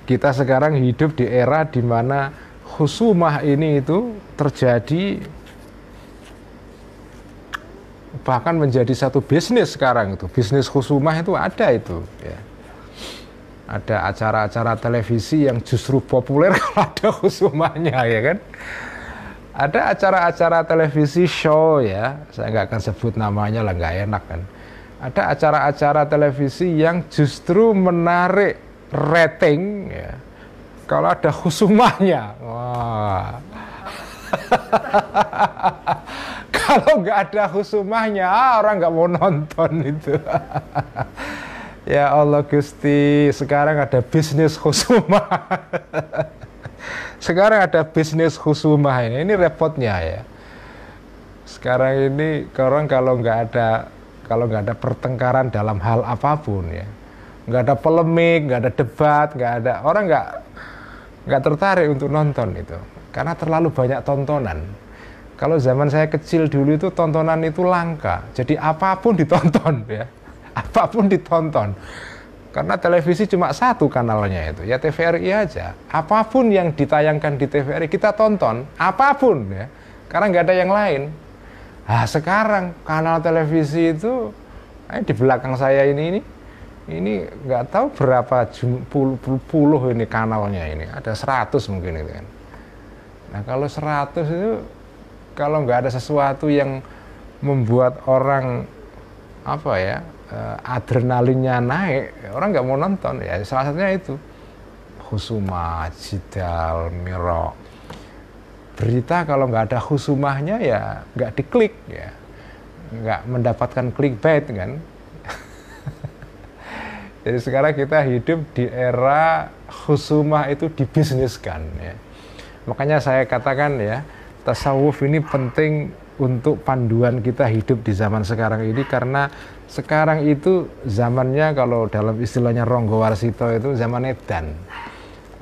Speaker 1: kita sekarang hidup di era di mana khusumah ini itu terjadi, bahkan menjadi satu bisnis sekarang itu. Bisnis khusumah itu ada itu ya. Ada acara-acara televisi yang justru populer kalau ada khusumahnya ya kan. Ada acara-acara televisi show ya, saya nggak akan sebut namanya lah, nggak enak kan. Ada acara-acara televisi yang justru menarik rating ya, kalau ada khusumahnya. Wah. Kalau nggak ada khusumahnya, orang nggak mau nonton itu. Ya Allah Gusti, sekarang ada bisnis khusumah. Sekarang ada bisnis khusumah ini repotnya ya. Sekarang ini orang kalau nggak ada pertengkaran dalam hal apapun ya, nggak ada polemik, nggak ada debat, orang nggak tertarik untuk nonton itu, karena terlalu banyak tontonan. Kalau zaman saya kecil dulu itu tontonan itu langka, jadi apapun ditonton ya, apapun ditonton. Karena televisi cuma satu kanalnya itu, ya TVRI aja. Apapun yang ditayangkan di TVRI kita tonton, apapun ya, karena nggak ada yang lain. Nah sekarang kanal televisi itu, di belakang saya ini nggak tahu berapa puluh ini kanalnya ini, ada 100 mungkin itu kan. Nah kalau 100 itu, kalau nggak ada sesuatu yang membuat orang adrenalinnya naik, orang nggak mau nonton ya. Salah satunya itu khusumah, jidal, mirok. Berita kalau nggak ada khusumahnya ya nggak diklik ya, nggak mendapatkan clickbait kan. Jadi sekarang kita hidup di era khusumah itu dibisniskan ya. Makanya saya katakan ya, tasawuf ini penting untuk panduan kita hidup di zaman sekarang ini, karena sekarang itu zamannya, kalau dalam istilahnya Ronggo Warsito itu zaman edan.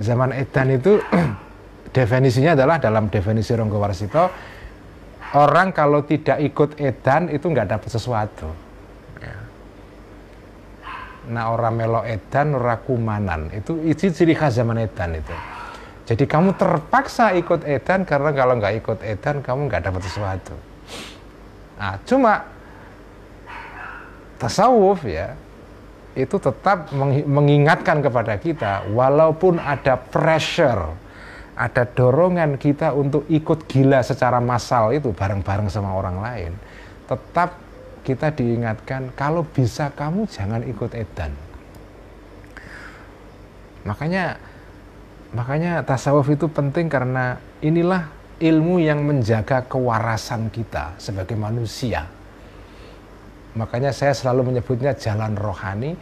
Speaker 1: Zaman edan itu definisinya adalah, dalam definisi Ronggo Warsito, orang kalau tidak ikut edan itu nggak dapat sesuatu. Nah orang melo edan, ora kumanan, itu ciri khas zaman edan itu. Jadi kamu terpaksa ikut edan, karena kalau nggak ikut edan kamu nggak dapat sesuatu. Nah cuma tasawuf ya, itu tetap mengingatkan kepada kita, walaupun ada pressure, ada dorongan kita untuk ikut gila secara massal itu bareng-bareng sama orang lain, tetap kita diingatkan, kalau bisa kamu jangan ikut edan. Makanya tasawuf itu penting, karena inilah ilmu yang menjaga kewarasan kita sebagai manusia. Makanya saya selalu menyebutnya jalan rohani,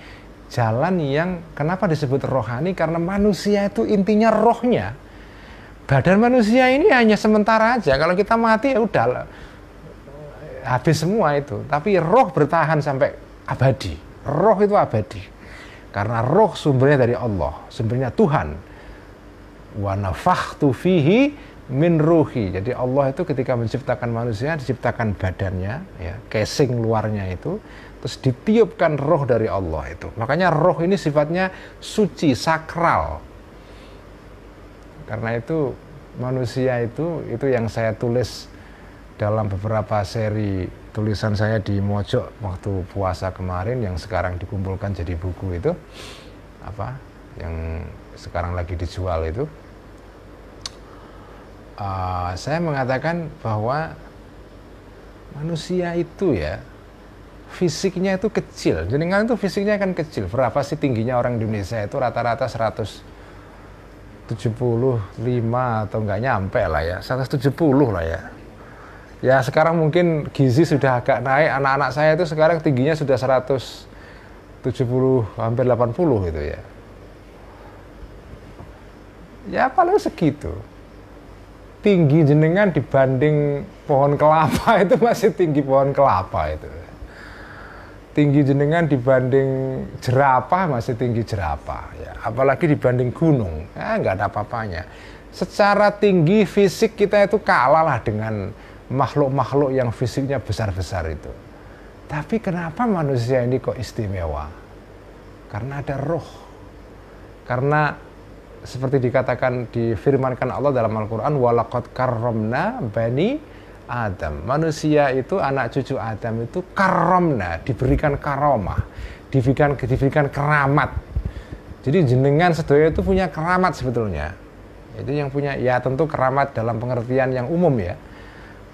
Speaker 1: jalan yang kenapa disebut rohani, karena manusia itu intinya rohnya. Badan manusia ini hanya sementara aja, kalau kita mati ya udah habis semua itu. Tapi roh bertahan sampai abadi. Roh itu abadi, karena roh sumbernya dari Allah, sumbernya Tuhan. Wa nafakhtu fihi min ruhi. Jadi Allah itu ketika menciptakan manusia, diciptakan badannya, ya, casing luarnya itu, terus ditiupkan roh dari Allah itu. Makanya roh ini sifatnya suci, sakral. Karena itu manusia itu yang saya tulis dalam beberapa seri tulisan saya di Mojok waktu puasa kemarin, yang sekarang dikumpulkan jadi buku itu, apa, yang sekarang lagi dijual itu. Saya mengatakan bahwa manusia itu ya fisiknya itu kecil. Jenengan itu fisiknya kan kecil. Berapa sih tingginya orang Indonesia itu? Rata-rata 175 atau enggak nyampe lah ya, 170 lah ya. Ya sekarang mungkin gizi sudah agak naik. Anak-anak saya itu sekarang tingginya sudah 170 hampir 80 gitu ya. Ya paling segitu. Tinggi jenengan dibanding pohon kelapa itu masih tinggi pohon kelapa itu. Tinggi jenengan dibanding jerapah masih tinggi jerapah ya. Apalagi dibanding gunung, ya nggak ada apa-apanya. Secara tinggi fisik kita itu kalah lah dengan makhluk-makhluk yang fisiknya besar-besar itu. Tapi kenapa manusia ini kok istimewa? Karena ada roh. Karena seperti dikatakan, difirmankan Allah dalam Al-Quran, walaqad karramna bani Adam. Manusia itu, anak cucu Adam itu karramna, diberikan karomah, diberikan keramat. Jadi jenengan sedaya itu punya keramat sebetulnya. Itu yang punya, ya tentu keramat dalam pengertian yang umum ya.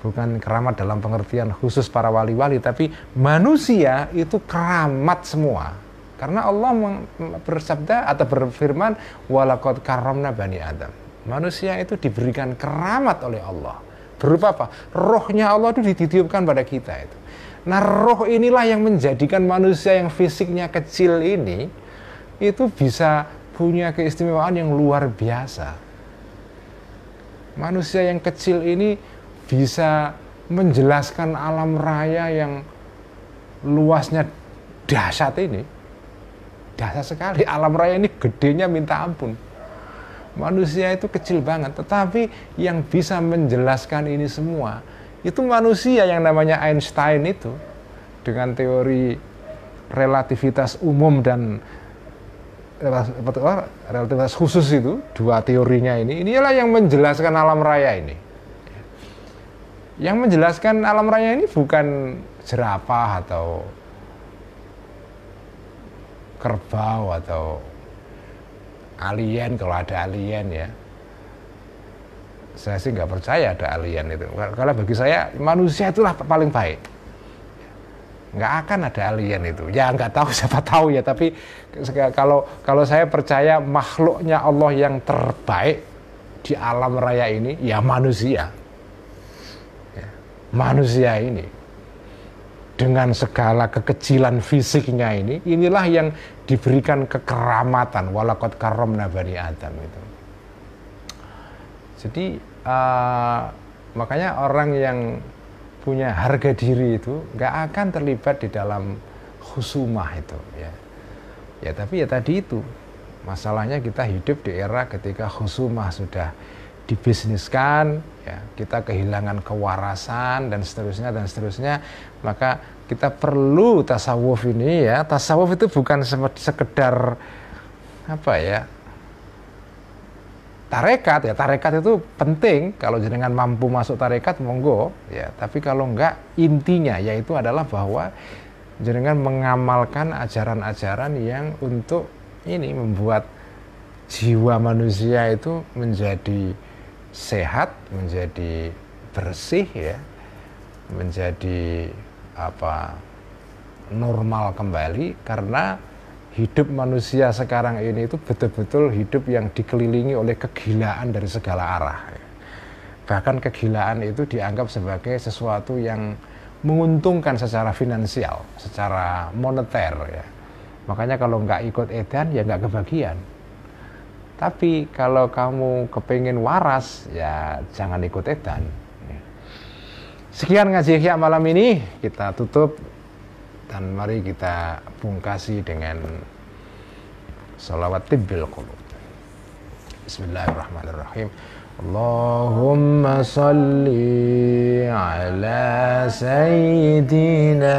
Speaker 1: Bukan keramat dalam pengertian khusus para wali-wali, tapi manusia itu keramat semua. Karena Allah bersabda atau berfirman, walaqad karramna bani Adam. Manusia itu diberikan keramat oleh Allah. Berupa apa? Rohnya Allah itu ditiupkan pada kita itu. Nah, roh inilah yang menjadikan manusia yang fisiknya kecil ini itu bisa punya keistimewaan yang luar biasa. Manusia yang kecil ini bisa menjelaskan alam raya yang luasnya dahsyat ini. Dahsyat sekali, alam raya ini gedenya minta ampun. Manusia itu kecil banget, tetapi yang bisa menjelaskan ini semua itu manusia yang namanya Einstein itu, dengan teori relativitas umum dan relativitas khusus itu, dua teorinya inilah yang menjelaskan alam raya ini. Yang menjelaskan alam raya ini bukan jerapah atau kerbau atau alien, kalau ada alien ya. Saya sih nggak percaya ada alien itu. Karena bagi saya manusia itulah paling baik. Nggak akan ada alien itu. Ya nggak tahu, siapa tahu ya. Tapi kalau saya percaya makhluknya Allah yang terbaik di alam raya ini ya manusia. Ya, manusia ini. Dengan segala kekecilan fisiknya ini, inilah yang diberikan kekeramatan, walaqad karramna bani Adam itu. Jadi makanya orang yang punya harga diri itu nggak akan terlibat di dalam khusumah itu ya. Ya tapi ya tadi itu masalahnya, kita hidup di era ketika khusumah sudah dibisniskan, ya, kita kehilangan kewarasan dan seterusnya, maka kita perlu tasawuf ini ya. Tasawuf itu bukan sekedar apa ya, tarekat ya. Tarekat itu penting, kalau jenengan mampu masuk tarekat monggo ya, tapi kalau enggak, intinya yaitu adalah bahwa jenengan mengamalkan ajaran-ajaran yang untuk ini membuat jiwa manusia itu menjadi sehat, menjadi bersih ya, menjadi normal kembali. Karena hidup manusia sekarang ini itu betul-betul hidup yang dikelilingi oleh kegilaan dari segala arah ya. Bahkan kegilaan itu dianggap sebagai sesuatu yang menguntungkan secara finansial, secara moneter ya. Makanya kalau nggak ikut edan ya nggak kebagian. Tapi kalau kamu kepingin waras, ya jangan ikut edan. Sekian ngaji Ihya malam ini, kita tutup. Dan mari kita pungkasi dengan sholawat tibbil qulub. Bismillahirrahmanirrahim. Allahumma salli ala sayyidina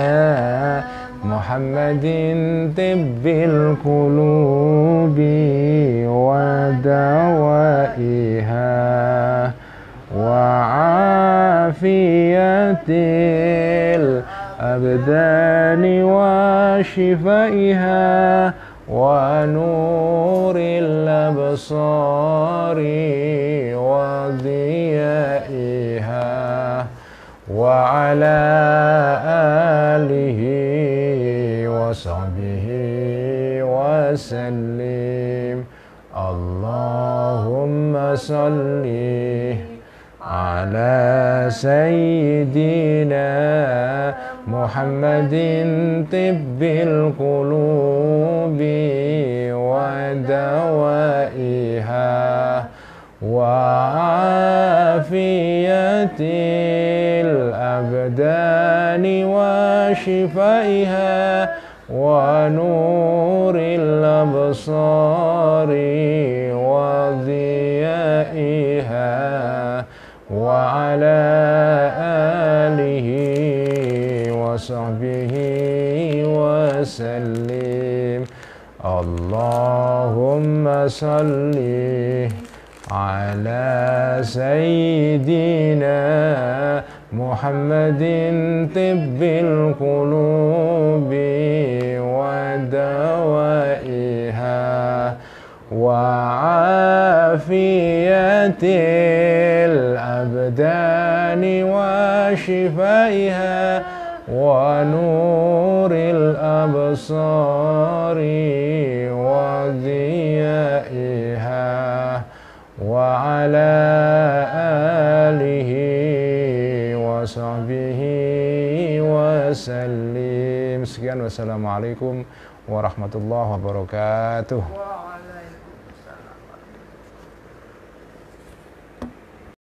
Speaker 1: Muhammadin tibbil qulubi wa dawaiha wa afiyatil abdani wa shifaiha wa nuril absari wa diyaiha wa ala alihi wa sahbihi wa sallim. Allahumma salli ala sayyidina Muhammadin tibbil qulubi wa dawaiha wa afiyatil abdani wa shifaiha wa nuril absari wa diyaiha wa ala alihi wa sahbihi wa sallim. Allahumma salli ala sayyidina Muhammadin tibbil qulubi wa dawaiha wa afiyatil abdani wa shifaiha wa nuril absari wa diyaiha wa ala alihi wa sahbihi wa sallim. Sekian, wassalamualaikum warahmatullahi wabarakatuh.